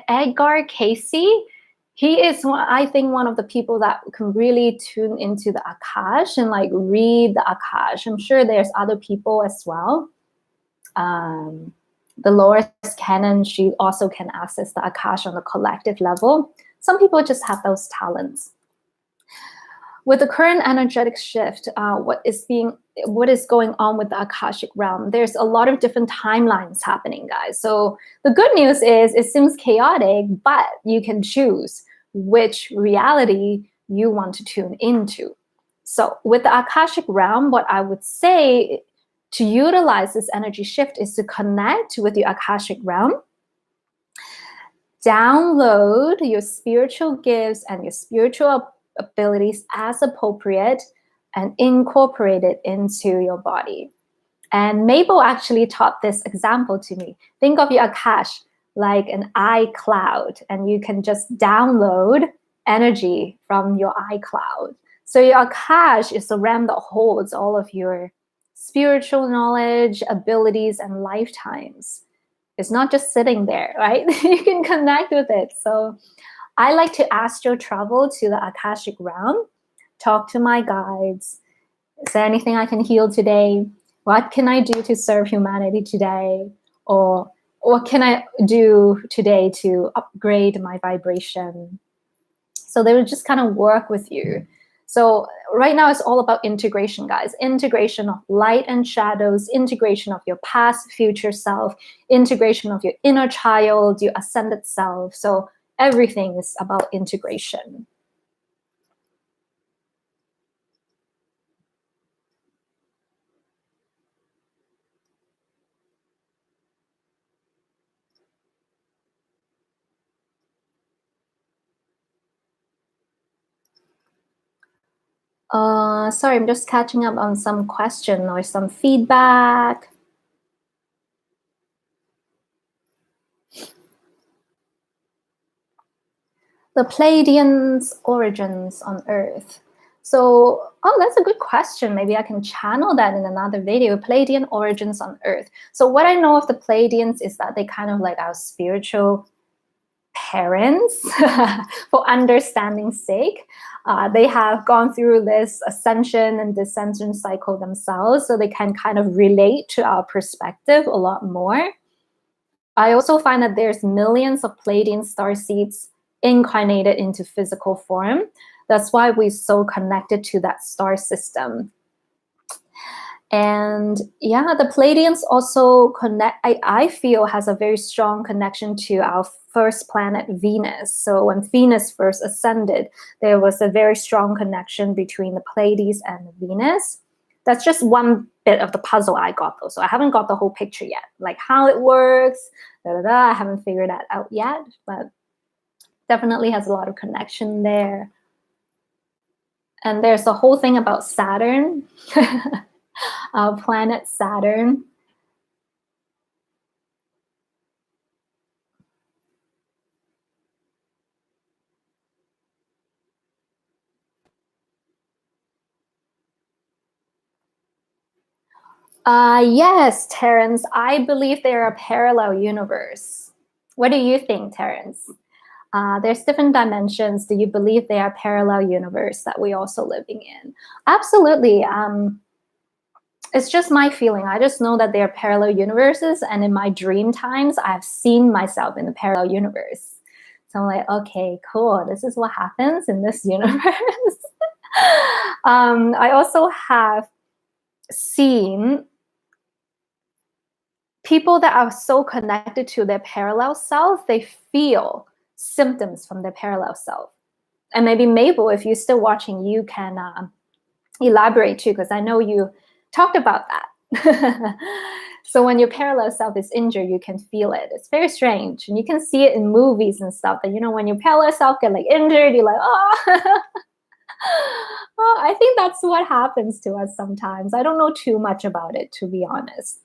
Edgar Casey. He is, I think, one of the people that can really tune into the Akash and like read the Akash. I'm sure there's other people as well. Dolores Cannon, she also can access the Akash on a collective level. Some people just have those talents. With the current energetic shift, what is going on with the Akashic realm? There's a lot of different timelines happening, guys. So the good news is it seems chaotic, but you can choose which reality you want to tune into. So with the Akashic realm, what I would say to utilize this energy shift is to connect with the Akashic realm, download your spiritual gifts and your spiritual abilities as appropriate and incorporate it into your body. And Mabel actually taught this example to me. Think of your Akash like an iCloud, and you can just download energy from your iCloud. So your Akash is the realm that holds all of your spiritual knowledge, abilities, and lifetimes. It's not just sitting there, right? You can connect with it. So I like to astral travel to the Akashic realm, talk to my guides. Is there anything I can heal today? What can I do to serve humanity today? Or what can I do today to upgrade my vibration? So they will just kind of work with you. So right now it's all about integration, guys. Integration of light and shadows, integration of your past, future self, integration of your inner child, your ascended self. So everything is about integration. Sorry, I'm just catching up on some question or some feedback. The Pleiadians' origins on Earth. So, that's a good question. Maybe I can channel that in another video. Pleiadian origins on Earth. So what I know of the Pleiadians is that they kind of like our spiritual parents for understanding's sake. They have gone through this ascension and descension cycle themselves, so they can kind of relate to our perspective a lot more. I also find that there's millions of Pleiadian starseeds incarnated into physical form. That's why we're so connected to that star system. And yeah, the Pleiadians also connect, I feel, has a very strong connection to our first planet, Venus. So when Venus first ascended, there was a very strong connection between the Pleiades and Venus. That's just one bit of the puzzle I got, though. So I haven't got the whole picture yet, like how it works, I haven't figured that out yet, but definitely has a lot of connection there. And there's the whole thing about Saturn, our planet Saturn. Yes, Terence, I believe they're a parallel universe. What do you think, Terence? There's different dimensions. Do you believe they are parallel universe that we're also living in? Absolutely. It's just my feeling. I just know that they are parallel universes, and in my dream times, I've seen myself in the parallel universe. So I'm like, okay, cool. This is what happens in this universe. I also have seen people that are so connected to their parallel self, they feel symptoms from their parallel self. And maybe Mabel, if you're still watching, you can elaborate too, because I know you talked about that. So when your parallel self is injured, you can feel it. It's very strange. And you can see it in movies and stuff that, when your parallel self get like injured, you're like, oh. Well, I think that's what happens to us sometimes. I don't know too much about it, to be honest.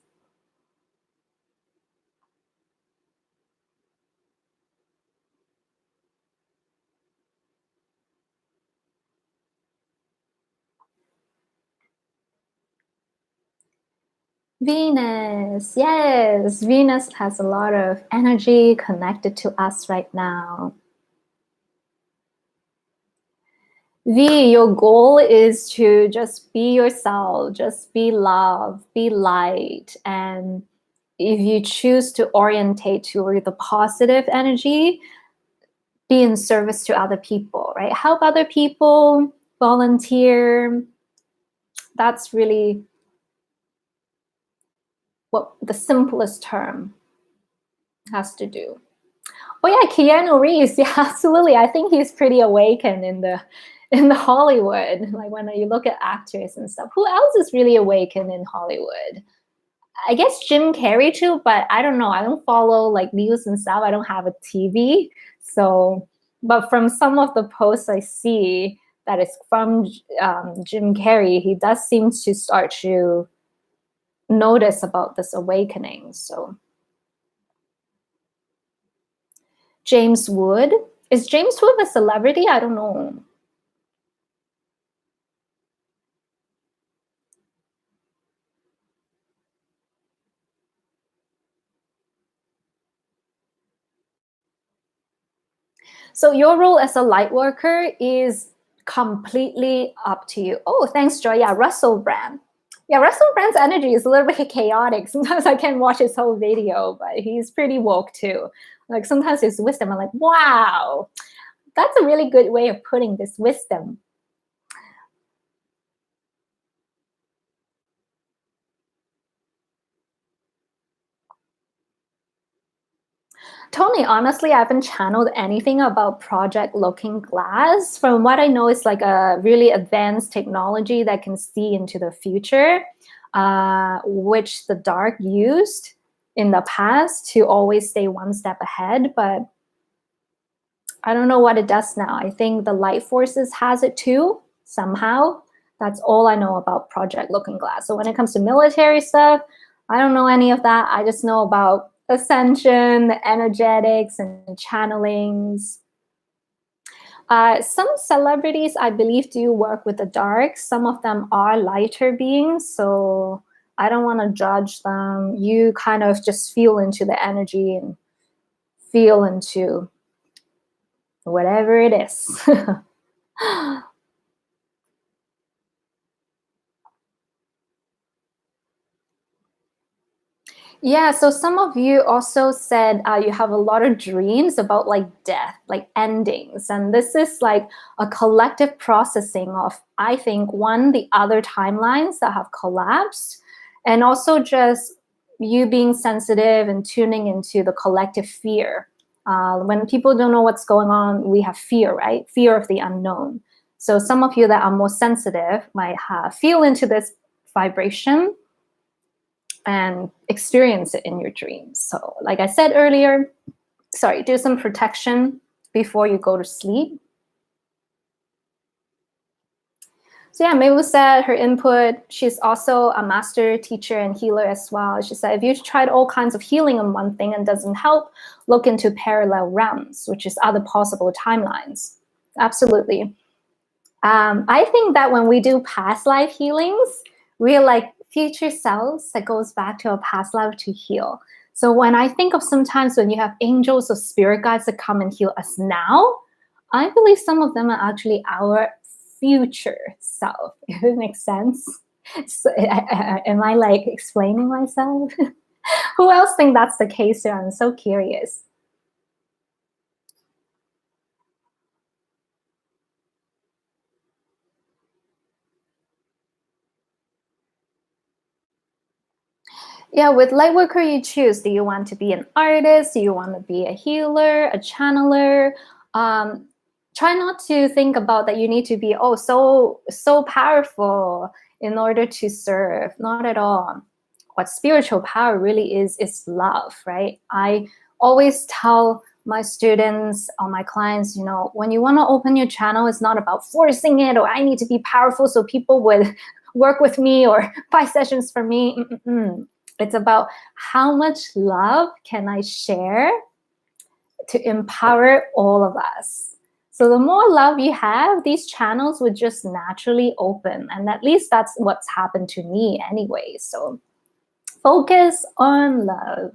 Venus, yes, Venus has a lot of energy connected to us right now. V, your goal is to just be yourself, just be love, be light. And if you choose to orientate toward the positive energy, be in service to other people, right? Help other people, volunteer. That's really what the simplest term has to do. Oh yeah, Keanu Reeves. Yeah, absolutely. I think he's pretty awakened in the Hollywood. Like when you look at actors and stuff. Who else is really awakened in Hollywood? I guess Jim Carrey too, but I don't know. I don't follow like news and stuff. I don't have a TV. So, but from some of the posts I see that is from Jim Carrey, he does seem to start to notice about this awakening. So James Wood. Is James Wood a celebrity? I don't know. So your role as a light worker is completely up to you. Oh, thanks, Joy. Yeah, Russell Brand. Yeah, Russell Brand's energy is a little bit chaotic. Sometimes I can't watch his whole video, but he's pretty woke too. Like sometimes his wisdom, I'm like, wow, that's a really good way of putting this wisdom. Totally, honestly, I haven't channeled anything about Project Looking Glass. From what I know, it's like a really advanced technology that can see into the future, which the dark used in the past to always stay one step ahead. But I don't know what it does now. I think the light forces has it too, somehow. That's all I know about Project Looking Glass. So when it comes to military stuff, I don't know any of that. I just know about Ascension, the energetics and channelings. Some celebrities, I believe, do work with the dark. Some of them are lighter beings, so I don't want to judge them. You kind of just feel into the energy and feel into whatever it is. Yeah, so some of you also said you have a lot of dreams about like death, like endings. And this is like a collective processing of, I think, one, the other timelines that have collapsed, and also just you being sensitive and tuning into the collective fear. When people don't know what's going on, we have fear, right? Fear of the unknown. So some of you that are more sensitive might feel into this vibration and experience it in your dreams. So like I said earlier, do some protection before you go to sleep. So yeah, Mabel said her input, she's also a master teacher and healer as well. She said, if you've tried all kinds of healing on one thing and doesn't help, look into parallel realms, which is other possible timelines. Absolutely. I think that when we do past life healings, we're like future selves that goes back to a past life to heal. So when I think of sometimes when you have angels or spirit guides that come and heal us now, I believe some of them are actually our future self, if it makes sense. So, am I like explaining myself? Who else think that's the case here? I'm so curious. Yeah, with Lightworker, you choose. Do you want to be an artist? Do you want to be a healer, a channeler? Um, Try not to think about that you need to be, oh, so powerful in order to serve. Not at all. What spiritual power really is love, right? I always tell my students or my clients, when you want to open your channel, it's not about forcing it or I need to be powerful so people would work with me or buy sessions for me. Mm-mm. It's about how much love can I share to empower all of us. So the more love you have, these channels would just naturally open. And at least that's what's happened to me anyway. So focus on love.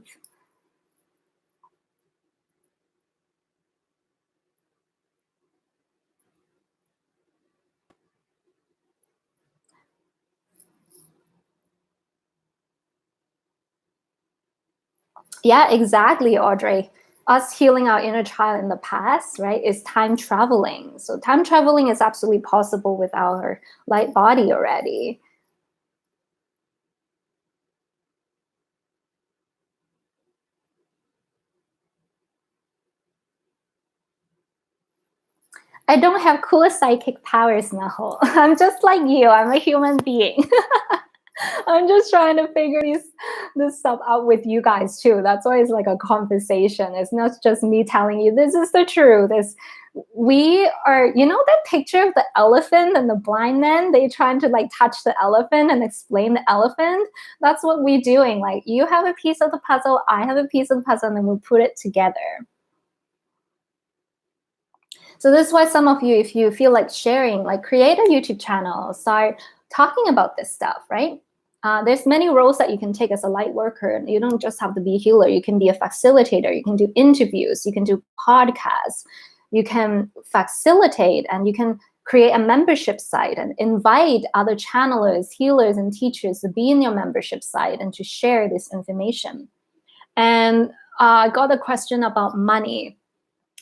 Yeah, exactly, Audrey. Us healing our inner child in the past, right, is time traveling. So time traveling is absolutely possible with our light body already. I don't have cool psychic powers, Naho. I'm just like you. I'm a human being. I'm just trying to figure this stuff out with you guys too. That's why it's like a conversation. It's not just me telling you this is the truth. We are, that picture of the elephant and the blind man, they trying to like touch the elephant and explain the elephant. That's what we're doing. Like you have a piece of the puzzle, I have a piece of the puzzle, and then we put it together. So this is why some of you, if you feel like sharing, like create a YouTube channel, start talking about this stuff, right? There's many roles that you can take as a light worker. You don't just have to be a healer. You can be a facilitator. You can do interviews. You can do podcasts. You can facilitate and you can create a membership site and invite other channelers, healers, and teachers to be in your membership site and to share this information. And I got a question about money.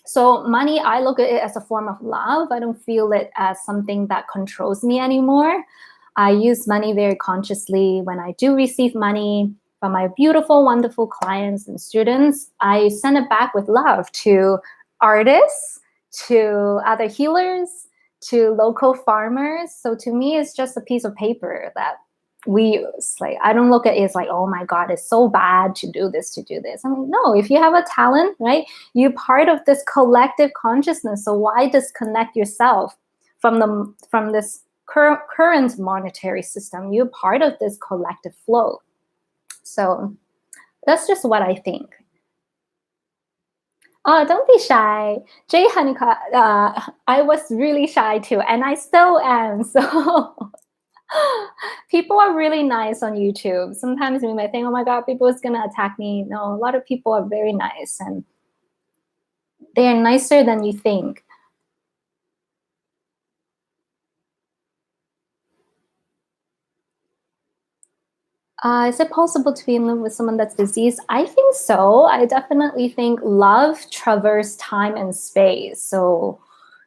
So money, I look at it as a form of love. I don't feel it as something that controls me anymore. I use money very consciously. When I do receive money from my beautiful, wonderful clients and students, I send it back with love to artists, to other healers, to local farmers. So to me, it's just a piece of paper that we use. Like, I don't look at it as like, oh my God, it's so bad to do this, to do this. I'm like, no, if you have a talent, right, you're part of this collective consciousness. So why disconnect yourself from this current monetary system? You're part of this collective flow. So that's just what I think. Oh, don't be shy. Jay Honeycutt, I was really shy too, and I still am. So people are really nice on YouTube. Sometimes we might think, oh my God, people is gonna attack me. No, a lot of people are very nice, and they are nicer than you think. Is it possible to be in love with someone that's diseased? I think so. I definitely think love traverses time and space. So,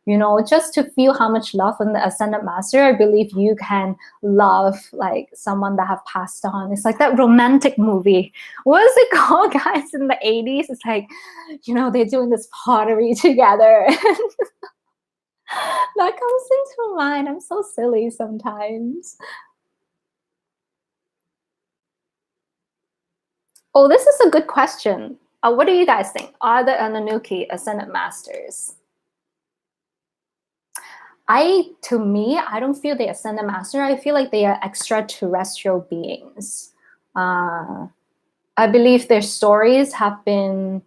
you know, just to feel how much love from the Ascended Master, I believe you can love like someone that have passed on. It's like that romantic movie. What is it called, guys, in the 80s? It's like, you know, they're doing this pottery together. That comes into mind. I'm so silly sometimes. Oh, this is a good question. What do you guys think? Are the Anunnaki Ascended Masters? To me, I don't feel they Ascended Master. I feel like they are extraterrestrial beings. I believe their stories have been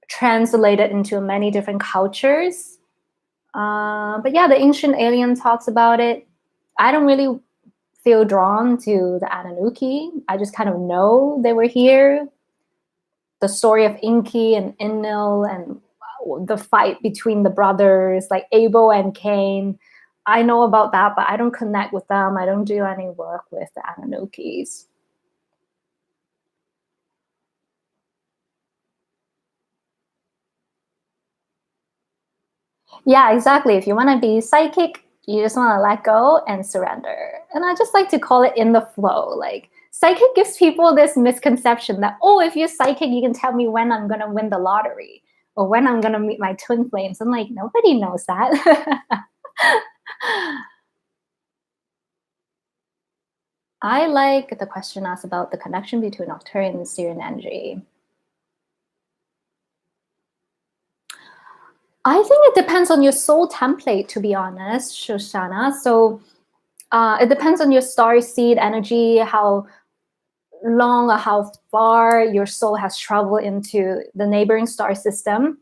translated into many different cultures. But yeah, the ancient alien talks about it. I don't really feel drawn to the Anunnaki. I just kind of know they were here. The story of Enki and Enlil and the fight between the brothers, like Abel and Cain. I know about that, but I don't connect with them. I don't do any work with the Anunnakis. Yeah, exactly. If you want to be psychic, you just want to let go and surrender. And I just like to call it in the flow. Like, psychic gives people this misconception that, oh, if you're psychic, you can tell me when I'm going to win the lottery or when I'm going to meet my twin flames. I'm like, nobody knows that. I like the question asked about the connection between Octarian and Syrian energy. I think it depends on your soul template, to be honest, Shoshana. So it depends on your star seed energy, how long or how far your soul has traveled into the neighboring star system.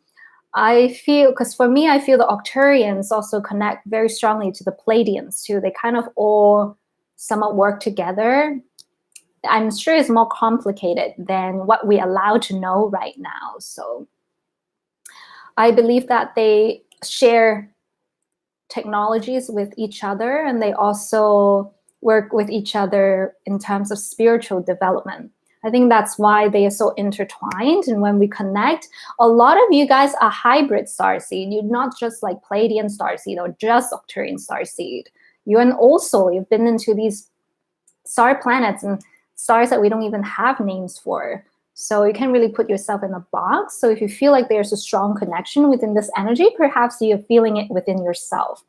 I feel, because for me, I feel the Octarians also connect very strongly to the Pleiadians too. They kind of all somewhat work together. I'm sure it's more complicated than what we allow to know right now. So I believe that they share technologies with each other, and they also work with each other in terms of spiritual development. I think that's why they are so intertwined. And when we connect, a lot of you guys are hybrid starseed. You're not just like Pleiadian starseed or just Octarian starseed. You've been into these star planets and stars that we don't even have names for. So you can't really put yourself in a box. So if you feel like there's a strong connection within this energy, perhaps you're feeling it within yourself.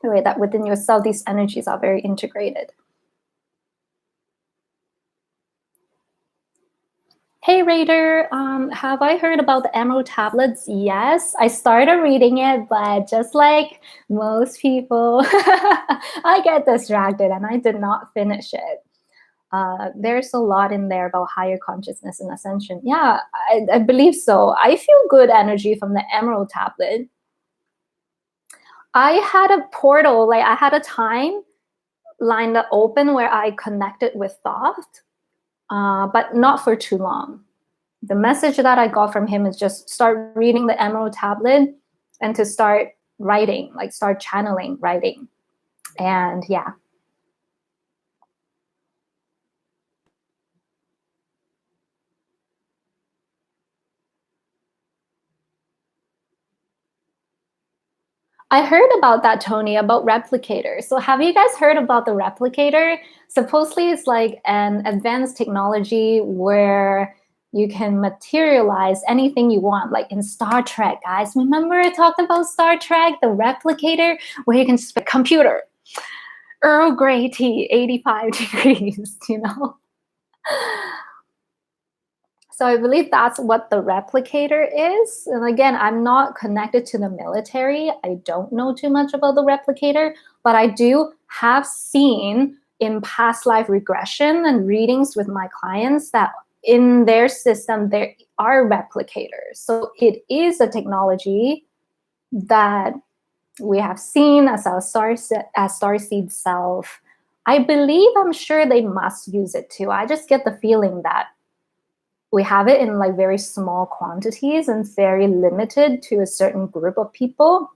Right, that within yourself, these energies are very integrated. Hey Raider, have I heard about the Emerald Tablets? Yes, I started reading it, but just like most people, I get distracted and I did not finish it. There's a lot in there about higher consciousness and ascension. Yeah, I believe so. I feel good energy from the Emerald Tablet. I had a portal, like I had a time line that open where I connected with thought, but not for too long. the message that I got from him is just start reading the Emerald Tablet and to start writing, like start channeling writing. And yeah. I heard about that, Tony, about replicators. So have you guys heard about the replicator? Supposedly it's like an advanced technology where you can materialize anything you want, like in Star Trek, guys. Remember I talked about Star Trek, the replicator, where you can just computer, Earl Grey tea, 85 degrees, you know? So I believe that's what the replicator is. And again, I'm not connected to the military. I don't know too much about the replicator, but I do have seen in past life regression and readings with my clients that in their system, there are replicators. So it is a technology that we have seen as our starseed self. I believe, I'm sure they must use it too. I just get the feeling that we have it in like very small quantities and very limited to a certain group of people.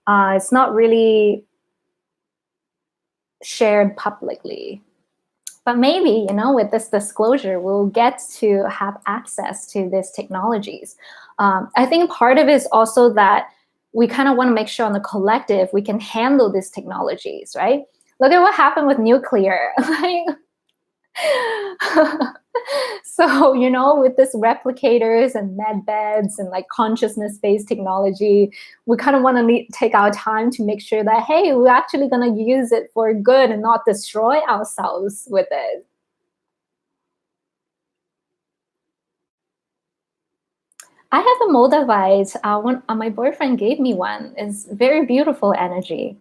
It's not really shared publicly. But maybe, you know, with this disclosure, we'll get to have access to these technologies. I think part of it is also that we kind of want to make sure on the collective we can handle these technologies, right? Look at what happened with nuclear. So, you know, with this replicators and med beds and like consciousness-based technology, we kind of want to take our time to make sure that, hey, we're actually going to use it for good and not destroy ourselves with it. I have a Moldavite. My boyfriend gave me one. It's very beautiful energy.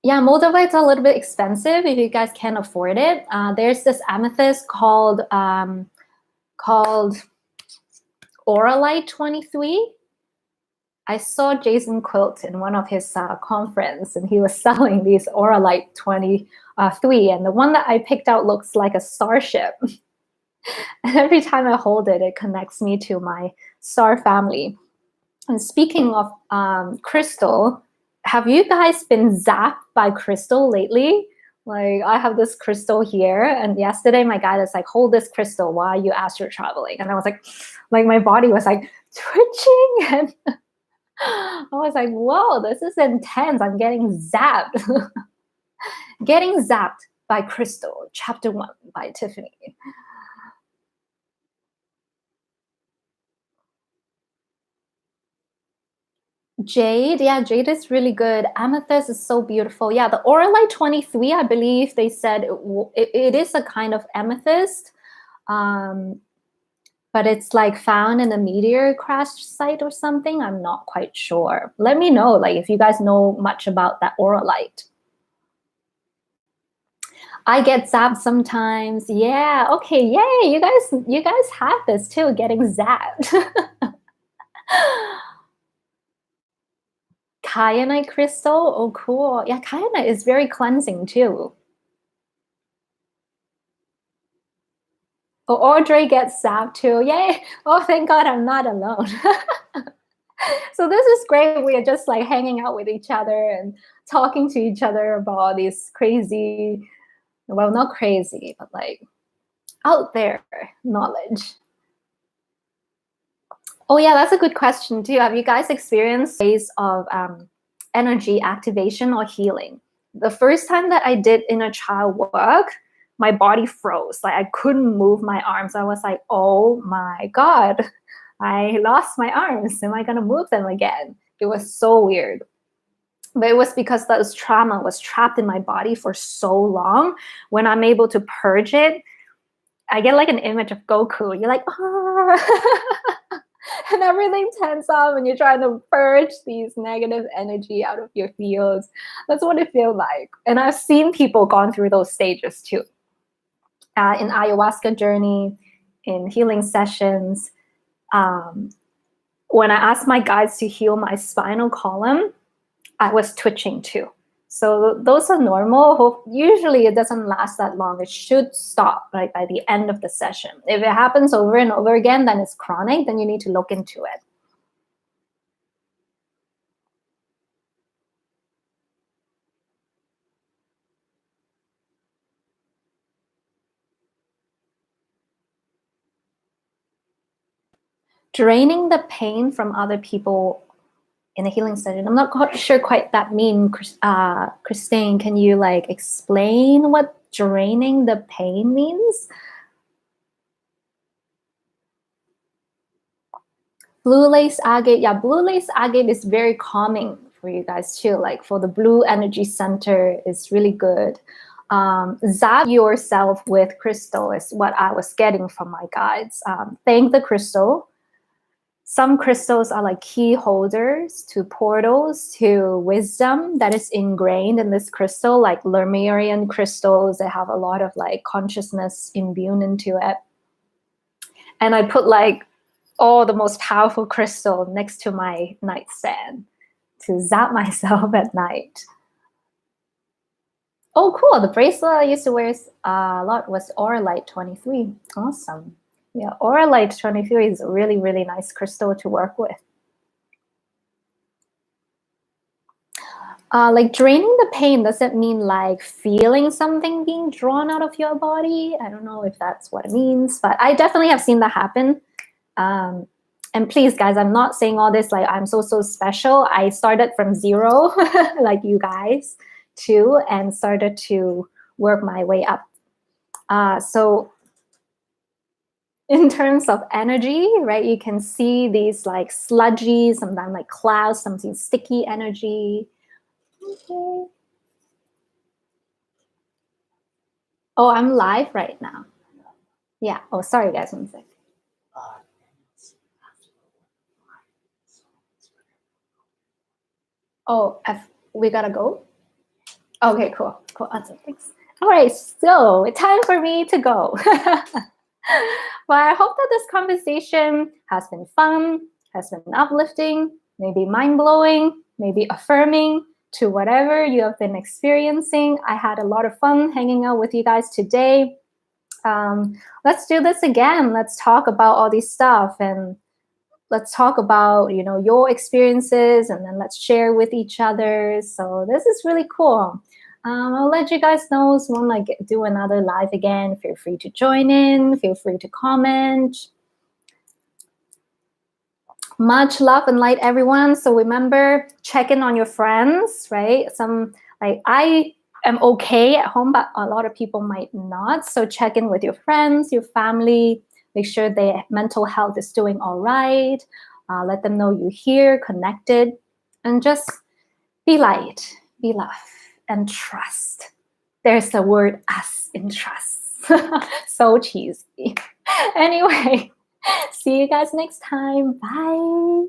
Yeah, Moldavite's a little bit expensive if you guys can't afford it. There's this amethyst called Auralite 23. I saw Jason Quilt in one of his conference, and he was selling these Auralite 23, and the one that I picked out looks like a starship. And every time I hold it, it connects me to my star family. And speaking of crystal, have you guys been zapped by crystal lately? Like, I have this crystal here, and yesterday my guide is like, hold this crystal while you astral traveling. And I was like my body was like twitching, and I was like, whoa, this is intense. I'm getting zapped. Getting zapped by crystal, chapter 1 by Tiffany. Jade, yeah, jade is really good. Amethyst is so beautiful. Yeah, the Auralite 23, I believe they said it is a kind of amethyst, but it's like found in a meteor crash site or something. I'm not quite sure. Let me know, like, if you guys know much about that Auralite. I get zapped sometimes. Yeah, okay, yay, you guys have this too, getting zapped. Kyanite crystal, oh cool. Yeah, kyanite is very cleansing too. Oh, Audrey gets zapped too. Yay! Oh, thank God I'm not alone. So this is great. We are just like hanging out with each other and talking to each other about these crazy, well, not crazy, but like out there knowledge. Oh yeah, that's a good question too. Have you guys experienced ways of energy activation or healing? The first time that I did inner child work, my body froze. Like, I couldn't move my arms. I was like, oh my God, I lost my arms. Am I gonna move them again? It was so weird. But it was because that trauma was trapped in my body for so long. When I'm able to purge it, I get like an image of Goku. You're like, ah. And everything tense up and you're trying to purge these negative energy out of your fields. That's what it feels like. And I've seen people gone through those stages too. In ayahuasca journey, in healing sessions. When I asked my guides to heal my spinal column, I was twitching too. So those are normal. Usually it doesn't last that long. It should stop right by the end of the session. If it happens over and over again, then it's chronic, then you need to look into it. Draining the pain from other people in a healing session. I'm not quite sure quite that mean, Christine. Can you like explain what draining the pain means? Blue lace agate. Yeah, blue lace agate is very calming for you guys too. Like for the blue energy center is really good. Zap yourself with crystal is what I was getting from my guides. Thank the crystal. Some crystals are like key holders to portals to wisdom that is ingrained in this crystal, like Lemurian crystals. They have a lot of like consciousness imbued into it. And I put like all the most powerful crystal next to my nightstand to zap myself at night. Oh, cool. The bracelet I used to wear a lot was Aura Light 23. Awesome. Yeah, Aura Light 23 is a really, really nice crystal to work with. Like draining the pain, does it mean like feeling something being drawn out of your body? I don't know if that's what it means, but I definitely have seen that happen. And please, guys, I'm not saying all this like I'm so special. I started from zero, like you guys too, and started to work my way up. So in terms of energy, right, you can see these like sludgy, sometimes like clouds, something sticky energy. Okay. Oh, I'm live right now. Yeah. Oh, sorry, guys. One sec. Oh, we gotta go? Okay, cool. Cool. Awesome. Thanks. All right. So it's time for me to go. Well, I hope that this conversation has been fun, has been uplifting, maybe mind-blowing, maybe affirming to whatever you have been experiencing. I had a lot of fun hanging out with you guys today. Let's do this again. Let's talk about all these stuff, and let's talk about, you know, your experiences, and then let's share with each other. So this is really cool. I'll let you guys know when I do another live again. Feel free to join in. Feel free to comment. Much love and light, everyone. So remember, check in on your friends, right? I am okay at home, but a lot of people might not. So check in with your friends, your family. Make sure their mental health is doing all right. Let them know you're here, connected, and just be light, be love, and trust. There's the word us in trust. So cheesy. Anyway, see you guys next time. Bye.